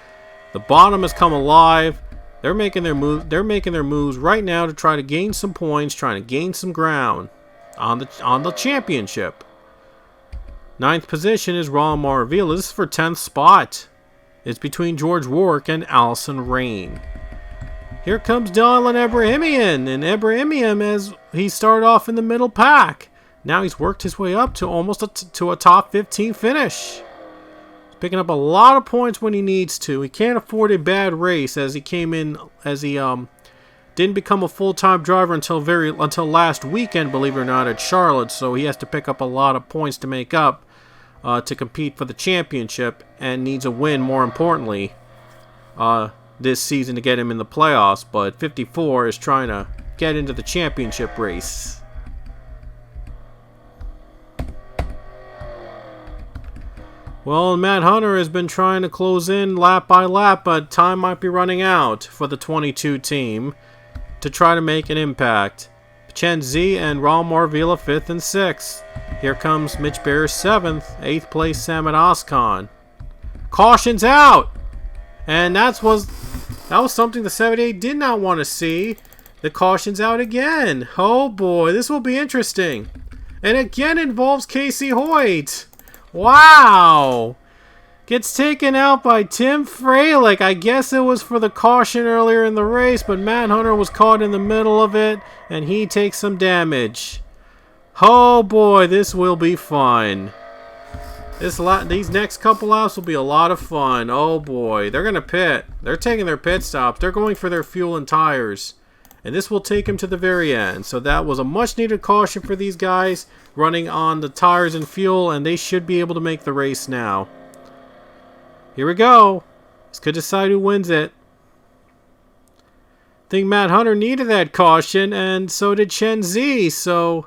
The bottom has come alive. They're making their moves right now to try to gain some points, trying to gain some ground on the championship. 9th position is Ron Maravilla. This is for 10th spot. It's between George Warwick and Allison Rain. Here comes Dylan Ebrahimian, and Ebrahimian, as he started off in the middle pack, now he's worked his way up to almost to a top 15 finish. Picking up a lot of points when he needs to. He can't afford a bad race as he didn't become a full-time driver until last weekend, believe it or not, at Charlotte. So he has to pick up a lot of points to make up to compete for the championship, and needs a win, more importantly, this season to get him in the playoffs. But 54 is trying to get into the championship race. Well, Matt Hunter has been trying to close in lap by lap, but time might be running out for the 22 team to try to make an impact. Chen Zi and Raul Morvila 5th and 6th. Here comes Mitch Bear 7th, 8th place Samet Oskan. Caution's out! And that was something the 78 did not want to see. The caution's out again. Oh boy, this will be interesting. And again involves Casey Hoyt. Wow! Gets taken out by Tim Freilich. I guess it was for the caution earlier in the race, but Matt Hunter was caught in the middle of it, and he takes some damage. Oh boy, this will be fun. These next couple laps will be a lot of fun. Oh boy, they're going to pit. They're taking their pit stops. They're going for their fuel and tires. And this will take them to the very end. So that was a much needed caution for these guys running on the tires and fuel, and they should be able to make the race now. Here we go. This could decide who wins it. I think Matt Hunter needed that caution, and so did Chen Zi. So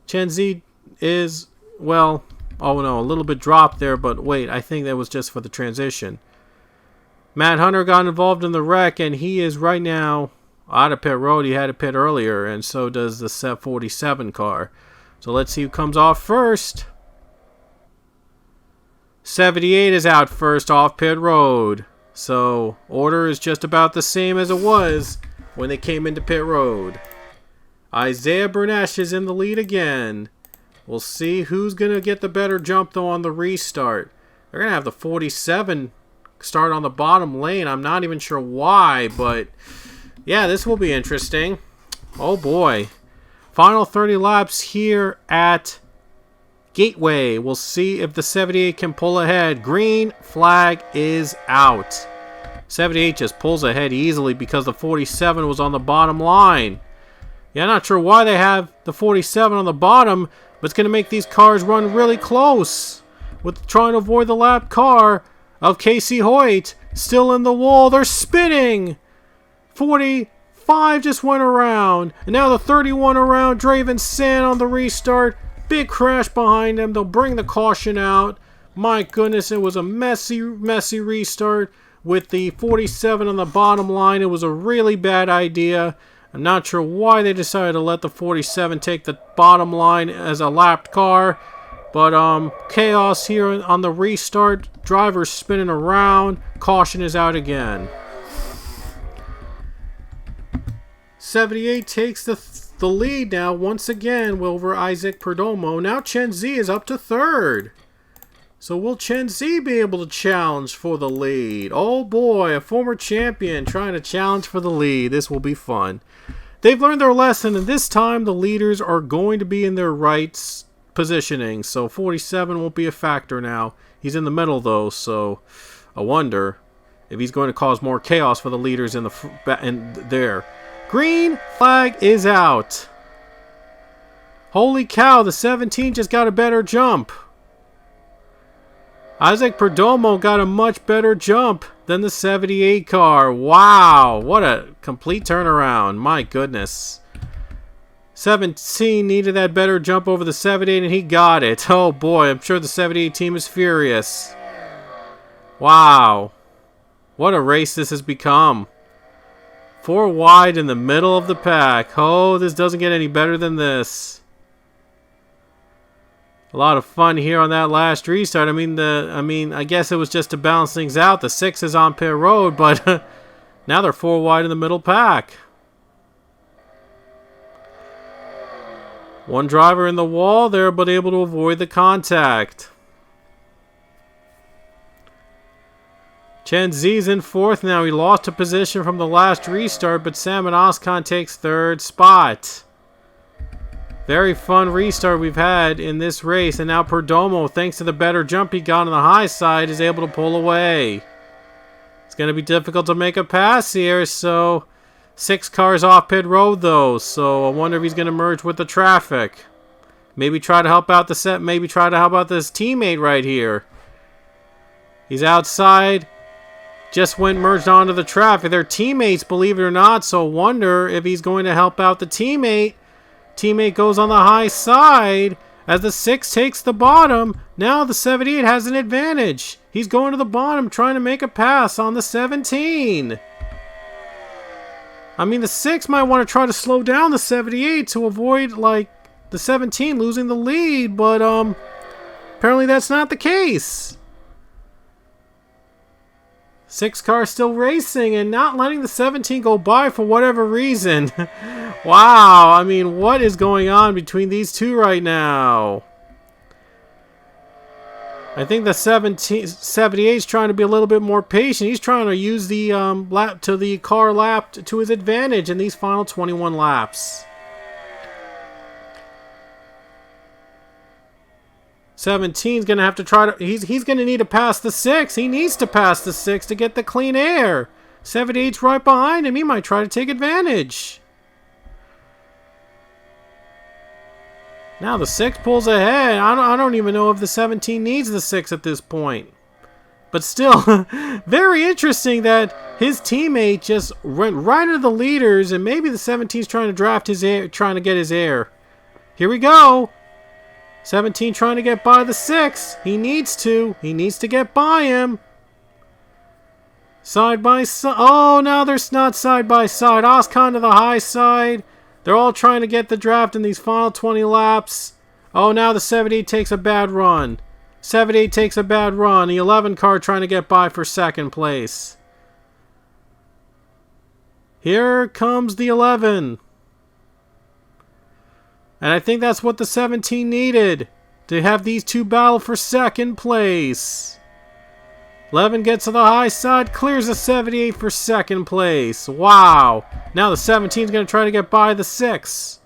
Chen Zi is, well, oh no, a little bit dropped there, but wait, I think that was just for the transition. Matt Hunter got involved in the wreck, and he is right now out of pit road. He had to pit earlier, and so does the Set 47 car. So let's see who comes off first. 78 is out first off pit road. So order is just about the same as it was when they came into pit road. Isaiah Bernesh is in the lead again. We'll see who's going to get the better jump, though, on the restart. They're going to have the 47 start on the bottom lane. I'm not even sure why, but yeah, this will be interesting. Oh, boy. Final 30 laps here at Gateway. We'll see if the 78 can pull ahead. Green flag is out. 78 just pulls ahead easily because the 47 was on the bottom line. Yeah, I'm not sure why they have the 47 on the bottom, but it's going to make these cars run really close with trying to avoid the lap car of Casey Hoyt. Still in the wall. They're spinning. 45 just went around. And now the 31 around. Draven Sand on the restart. Big crash behind them. They'll bring the caution out. My goodness, it was a messy restart with the 47 on the bottom line. It was a really bad idea. I'm not sure why they decided to let the 47 take the bottom line as a lapped car. But chaos here on the restart. Drivers spinning around. Caution is out again. 78 takes the lead now once again over Isaac Perdomo. Now Chen Zi is up to third. So will Chen Zi be able to challenge for the lead? Oh boy, a former champion trying to challenge for the lead. This will be fun. They've learned their lesson, and this time the leaders are going to be in their right positioning. So 47 won't be a factor now. He's in the middle though, so I wonder if he's going to cause more chaos for the leaders in there. Green flag is out. Holy cow, the 17 just got a better jump. Isaac Perdomo got a much better jump than the 78 car. Wow, what a complete turnaround. My goodness. 17 needed that better jump over the 78 and he got it. Oh boy, I'm sure the 78 team is furious. Wow. What a race this has become. 4 wide in the middle of the pack. Oh, this doesn't get any better than this. A lot of fun here on that last restart. I mean, I guess it was just to balance things out. The 6 is on pit road, but now they're 4 wide in the middle pack. One driver in the wall there, but able to avoid the contact. Chen Zi's in fourth now. He lost a position from the last restart, but Samet Oskan takes third spot. Very fun restart we've had in this race. And now Perdomo, thanks to the better jump he got on the high side, is able to pull away. It's going to be difficult to make a pass here, so 6 cars off pit road though. So I wonder if he's going to merge with the traffic. Maybe try to help out the maybe try to help out this teammate right here. He's outside. Just went merged onto the traffic. They're teammates, believe it or not, so wonder if he's going to help out the teammate. Teammate goes on the high side as the 6 takes the bottom. Now the 78 has an advantage. He's going to the bottom trying to make a pass on the 17. I mean, the 6 might want to try to slow down the 78 to avoid, like, the 17 losing the lead, but apparently that's not the case. 6 cars still racing and not letting the 17 go by for whatever reason. Wow, I mean, what is going on between these two right now? I think the 78 is trying to be a little bit more patient. He's trying to use the car lap to his advantage in these final 21 laps. 17's going to have to try to... He's going to need to pass the 6. He needs to pass the 6 to get the clean air. 78's right behind him. He might try to take advantage. Now the 6 pulls ahead. I don't even know if the 17 needs the 6 at this point. But still, very interesting that his teammate just went right into the leaders, and maybe the 17's trying to draft his air, trying to get his air. Here we go. 17 trying to get by the 6. He needs to. He needs to get by him. Side by side. Oh, now they're not side by side. Oscon to the high side. They're all trying to get the draft in these final 20 laps. Oh, now the 78 takes a bad run. 78 takes a bad run. The 11 car trying to get by for second place. Here comes the 11. And I think that's what the 17 needed, to have these two battle for second place. 11 gets to the high side, clears the 78 for second place. Wow. Now the 17 is going to try to get by the 6.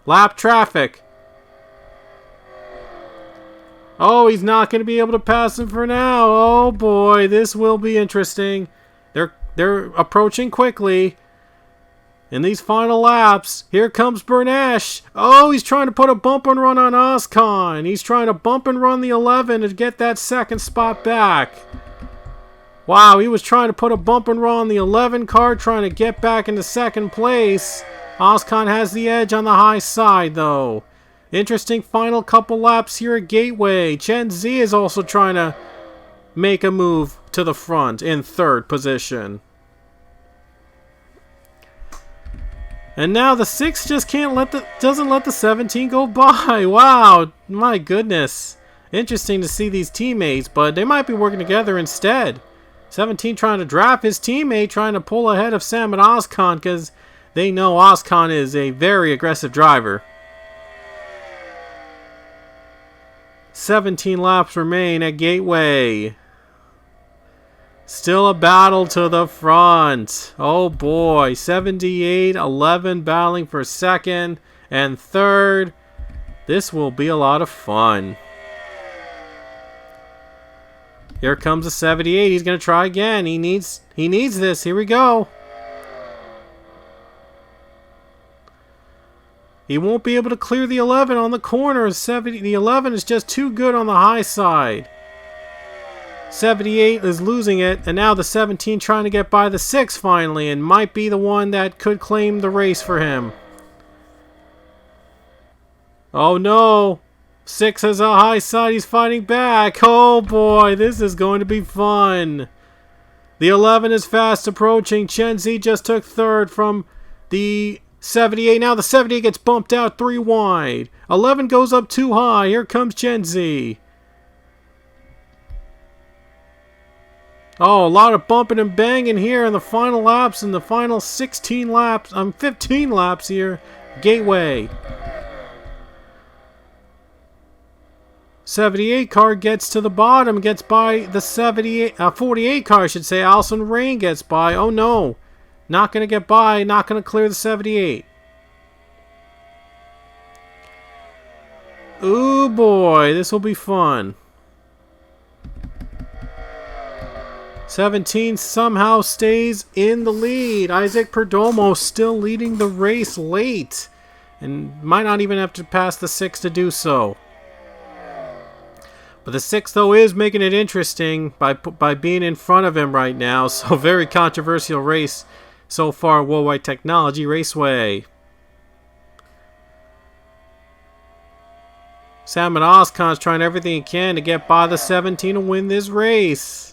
Lap traffic. Oh, he's not going to be able to pass him for now. Oh boy, this will be interesting. They're approaching quickly. In these final laps, here comes Bernash. Oh, he's trying to put a bump and run on Oscon. He's trying to bump and run the 11 to get that second spot back. Wow, he was trying to put a bump and run on the 11 car, trying to get back into second place. Oscon has the edge on the high side, though. Interesting final couple laps here at Gateway. Chen Z is also trying to make a move to the front in third position. And now the 6 just doesn't let the 17 go by. Wow, my goodness. Interesting to see these teammates, but they might be working together instead. 17 trying to draft his teammate, trying to pull ahead of Sam and Oscon because they know Oscon is a very aggressive driver. 17 laps remain at Gateway. Still a battle to the front. Oh boy. 78, 11 battling for second and third. This will be a lot of fun. Here comes the 78. He's going to try again. He needs this. Here we go. He won't be able to clear the 11 on the corner. The 11 is just too good on the high side. 78 is losing it, and now the 17 trying to get by the 6 finally, and might be the one that could claim the race for him. Oh no! 6 has a high side, he's fighting back. Oh boy, this is going to be fun. The 11 is fast approaching. Chen Z just took third from the 78. Now the 78 gets bumped out 3 wide. 11 goes up too high. Here comes Chen Z. Oh, a lot of bumping and banging here in the final laps, in the final 15 laps here. Gateway. 78 car gets to the bottom, gets by the 48 car, I should say. Allison Rain gets by. Oh no. Not going to get by, not going to clear the 78. Ooh boy, this will be fun. 17 somehow stays in the lead. Isaac Perdomo still leading the race late. And might not even have to pass the 6 to do so. But the 6, though, is making it interesting by being in front of him right now. So very controversial race so far, Worldwide Technology Raceway. Salmon Oscon's trying everything he can to get by the 17 and win this race.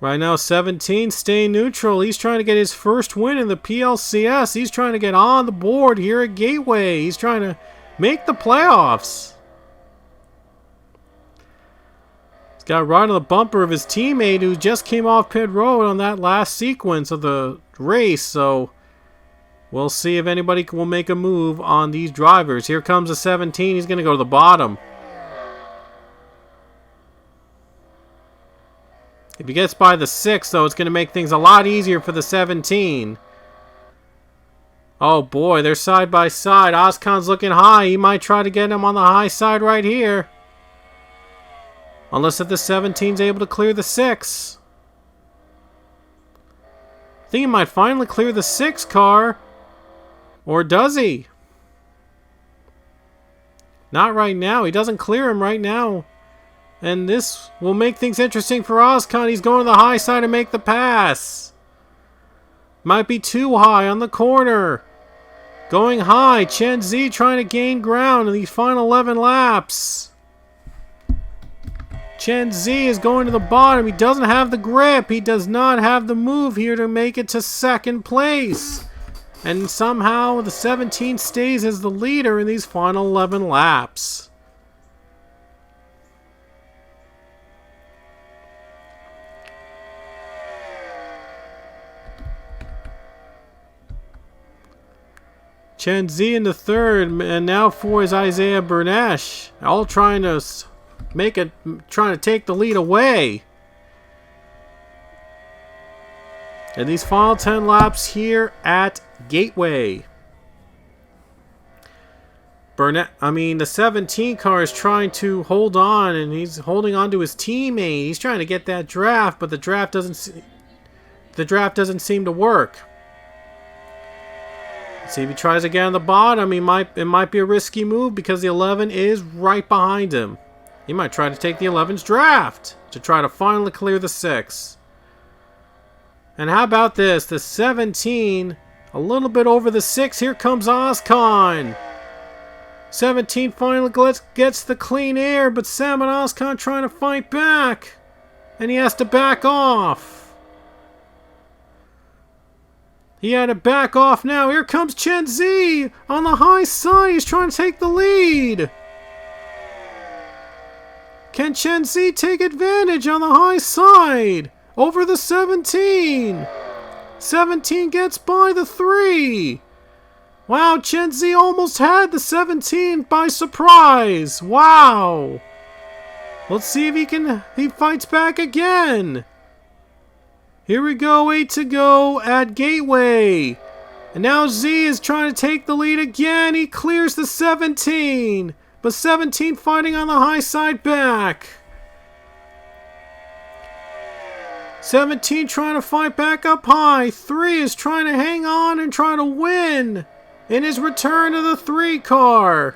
Right now, 17 staying neutral. He's trying to get his first win in the PLCS. He's trying to get on the board here at Gateway. He's trying to make the playoffs. He's got right on the bumper of his teammate who just came off pit road on that last sequence of the race. So we'll see if anybody will make a move on these drivers. Here comes the 17. He's going to go to the bottom. If he gets by the 6, though, it's going to make things a lot easier for the 17. Oh, boy, they're side by side. Oscon's looking high. He might try to get him on the high side right here. Unless if the 17's able to clear the 6. I think he might finally clear the 6 car. Or does he? Not right now. He doesn't clear him right now. And this will make things interesting for Oscon. He's going to the high side to make the pass. Might be too high on the corner. Going high. Chen Zi trying to gain ground in these final 11 laps. Chen Zi is going to the bottom. He doesn't have the grip. He does not have the move here to make it to second place. And somehow the 17 stays as the leader in these final 11 laps. Chen Zi in the third, and now 4 is Isaiah Bernesh. All trying to take the lead away. And these final 10 laps here at Gateway. The 17 car is trying to hold on, and he's holding on to his teammate. He's trying to get that draft, but the draft doesn't seem to work. See if he tries again on the bottom. It might be a risky move because the 11 is right behind him. He might try to take the 11's draft to try to finally clear the 6. And how about this? The 17, a little bit over the 6. Here comes Oscon. 17 finally gets the clean air, but Salmon Oscon trying to fight back. And he has to back off. He had to back off now. Here comes Chen Zi on the high side. He's trying to take the lead. Can Chen Zi take advantage on the high side over the 17? 17 gets by the 3. Wow, Chen Zi almost had the 17 by surprise. Wow. Let's see if he fights back again. Here we go, 8 to go at Gateway. And now Z is trying to take the lead again. He clears the 17. But 17 fighting on the high side back. 17 trying to fight back up high. 3 is trying to hang on and try to win in his return to the 3 car.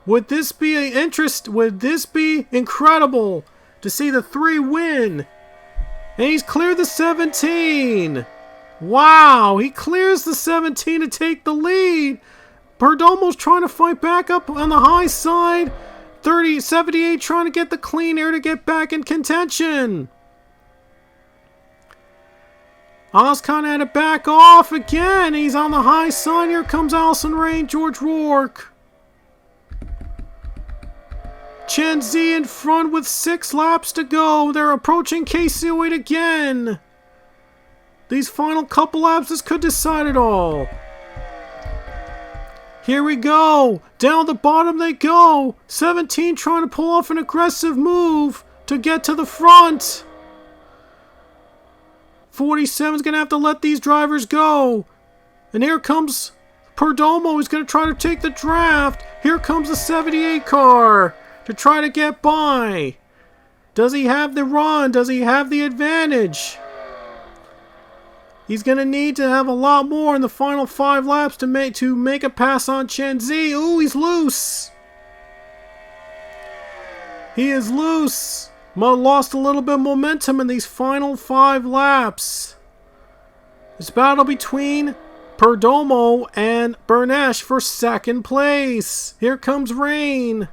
Would this be incredible to see the 3 win? And he's cleared the 17. Wow, he clears the 17 to take the lead. Perdomo's trying to fight back up on the high side. 78 trying to get the clean air to get back in contention. Oscon had to back off again. He's on the high side. Here comes Allison Rain, George Rourke. Chen Zi in front with 6 laps to go. They're approaching KC08 again. These final couple laps, this could decide it all. Here we go. Down the bottom they go. 17 trying to pull off an aggressive move to get to the front. 47's going to have to let these drivers go. And here comes Perdomo. He's going to try to take the draft. Here comes the 78 car to try to get by. Does he have the run? Does he have the advantage? He's going to need to have a lot more in the final 5 laps to make a pass on Chen Zi. Ooh, he's loose. He is loose. Lost a little bit of momentum in these final 5 laps. This battle between Perdomo and Bernesh for second place. Here comes Rain.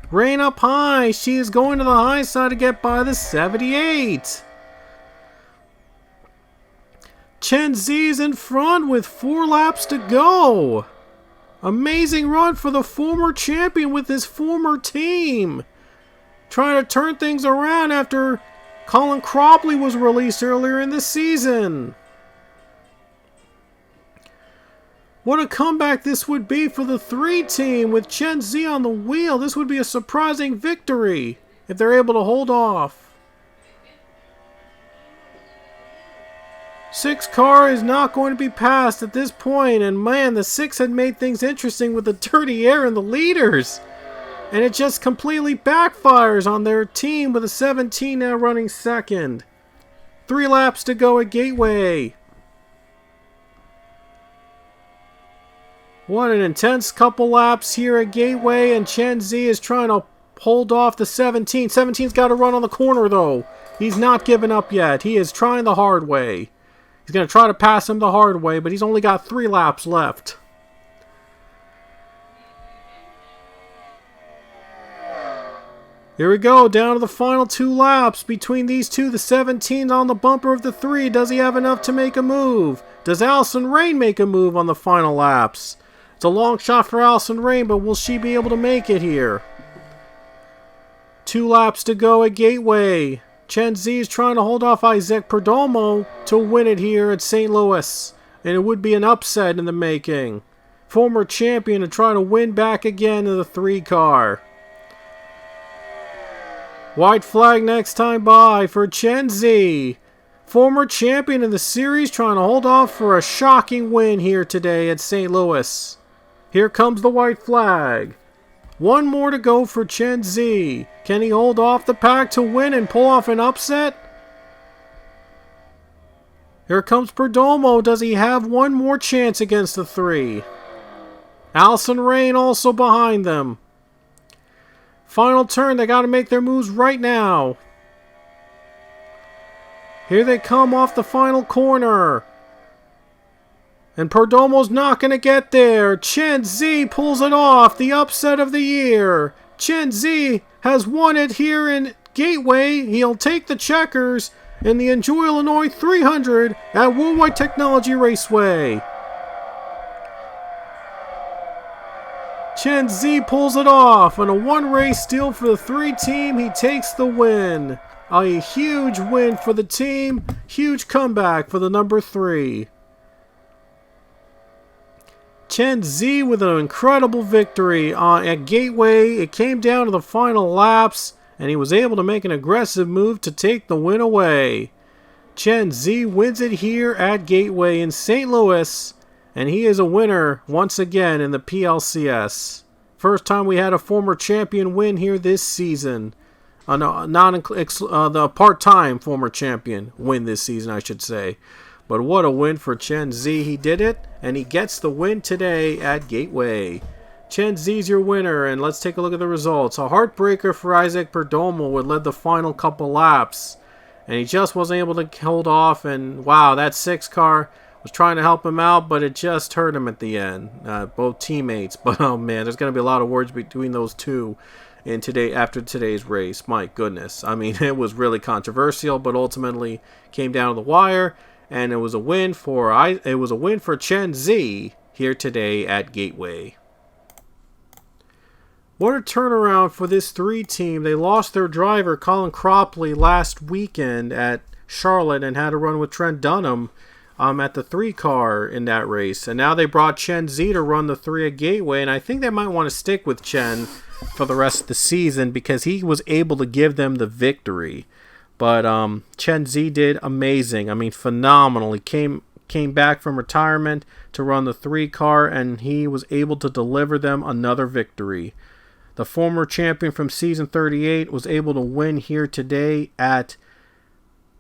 Rain up high. She is going to the high side to get by the 78. Chen Zi's in front with 4 laps to go. Amazing run for the former champion with his former team. Trying to turn things around after Colin Cropley was released earlier in the season. What a comeback this would be for the 3 team with Chen Zi on the wheel. This would be a surprising victory if they're able to hold off. 6 car is not going to be passed at this point, and man, the 6 had made things interesting with the dirty air and the leaders. And it just completely backfires on their team with a 17 now running second. 3 laps to go at Gateway. What an intense couple laps here at Gateway, and Chen Zi is trying to hold off the 17. 17's got to run on the corner though. He's not giving up yet. He is trying the hard way. He's going to try to pass him the hard way, but he's only got 3 laps left. Here we go, down to the final 2 laps between these two. The 17 on the bumper of the 3. Does he have enough to make a move? Does Allison Rain make a move on the final laps? It's a long shot for Allison Rain, but will she be able to make it here? 2 laps to go at Gateway. Chen Zi is trying to hold off Isaac Perdomo to win it here at St. Louis. And it would be an upset in the making. Former champion to try to win back again in the 3 car. White flag next time by for Chen Zi. Former champion in the series trying to hold off for a shocking win here today at St. Louis. Here comes the white flag. 1 more to go for Chen Zi. Can he hold off the pack to win and pull off an upset? Here comes Perdomo. Does he have 1 more chance against the 3? Allison Rain also behind them. Final turn. They got to make their moves right now. Here they come off the final corner. And Perdomo's not going to get there. Chen Zi pulls it off. The upset of the year. Chen Zi has won it here in Gateway. He'll take the checkers in the Enjoy Illinois 300 at Worldwide Technology Raceway. Chen Zi pulls it off. On a 1-race steal for the 3 team, he takes the win. A huge win for the team. Huge comeback for the number 3. Chen Zi with an incredible victory at Gateway. It came down to the final laps, and he was able to make an aggressive move to take the win away. Chen Zi wins it here at Gateway in St. Louis, and he is a winner once again in the PLCS. First time we had a former champion win here this season. The part-time former champion win this season, I should say. But what a win for Chen Zi. He did it, and he gets the win today at Gateway. Chen Zi's your winner, and let's take a look at the results. A heartbreaker for Isaac Perdomo would lead the final couple laps, and he just wasn't able to hold off, and wow, that 6 car was trying to help him out, but it just hurt him at the end. Both teammates, but oh man, there's going to be a lot of words between those two after today's race. My goodness. I mean, it was really controversial, but ultimately came down to the wire. And it was a win for Chen Zi here today at Gateway. What a turnaround for this 3 team. They lost their driver Colin Cropley last weekend at Charlotte and had to run with Trent Dunham at the 3 car in that race. And now they brought Chen Zi to run the 3 at Gateway, and I think they might want to stick with Chen for the rest of the season because he was able to give them the victory. But Chen Zi did amazing. I mean, phenomenal. He came back from retirement to run the 3 car, and he was able to deliver them another victory. The former champion from season 38 was able to win here today at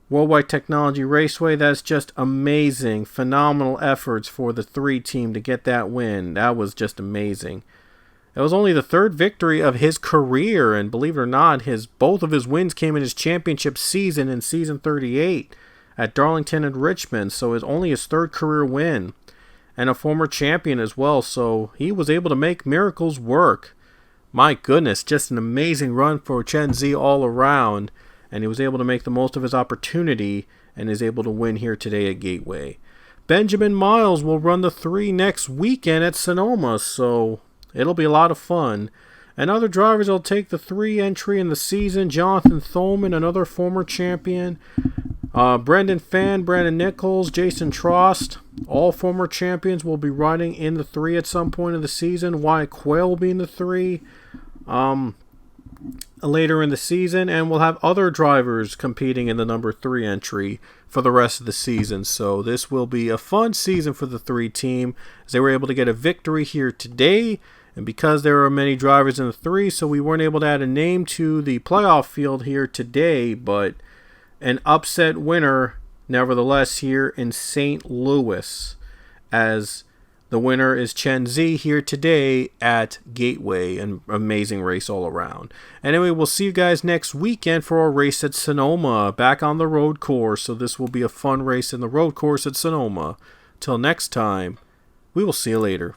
Worldwide Technology Raceway. That's just amazing. Phenomenal efforts for the 3 team to get that win. That was just amazing. It was only the 3rd victory of his career, and believe it or not, both of his wins came in his championship season in season 38 at Darlington and Richmond, so it's only his 3rd career win, and a former champion as well, so he was able to make miracles work. My goodness, just an amazing run for Chen Zi all around, and he was able to make the most of his opportunity and is able to win here today at Gateway. Benjamin Miles will run the 3 next weekend at Sonoma, so it'll be a lot of fun. And other drivers will take the 3 entry in the season. Jonathan Thoman, another former champion. Brendan Fan, Brandon Nichols, Jason Trost, all former champions, will be riding in the 3 at some point of the season. Wyatt Quayle will be in the 3 later in the season. And we'll have other drivers competing in the number 3 entry for the rest of the season. So this will be a fun season for the 3 team, as they were able to get a victory here today. And because there are many drivers in the 3, so we weren't able to add a name to the playoff field here today, but an upset winner nevertheless here in St. Louis, as the winner is Chen Zi here today at Gateway. An amazing race all around. Anyway, we'll see you guys next weekend for our race at Sonoma, back on the road course. So this will be a fun race in the road course at Sonoma. Till next time, we will see you later.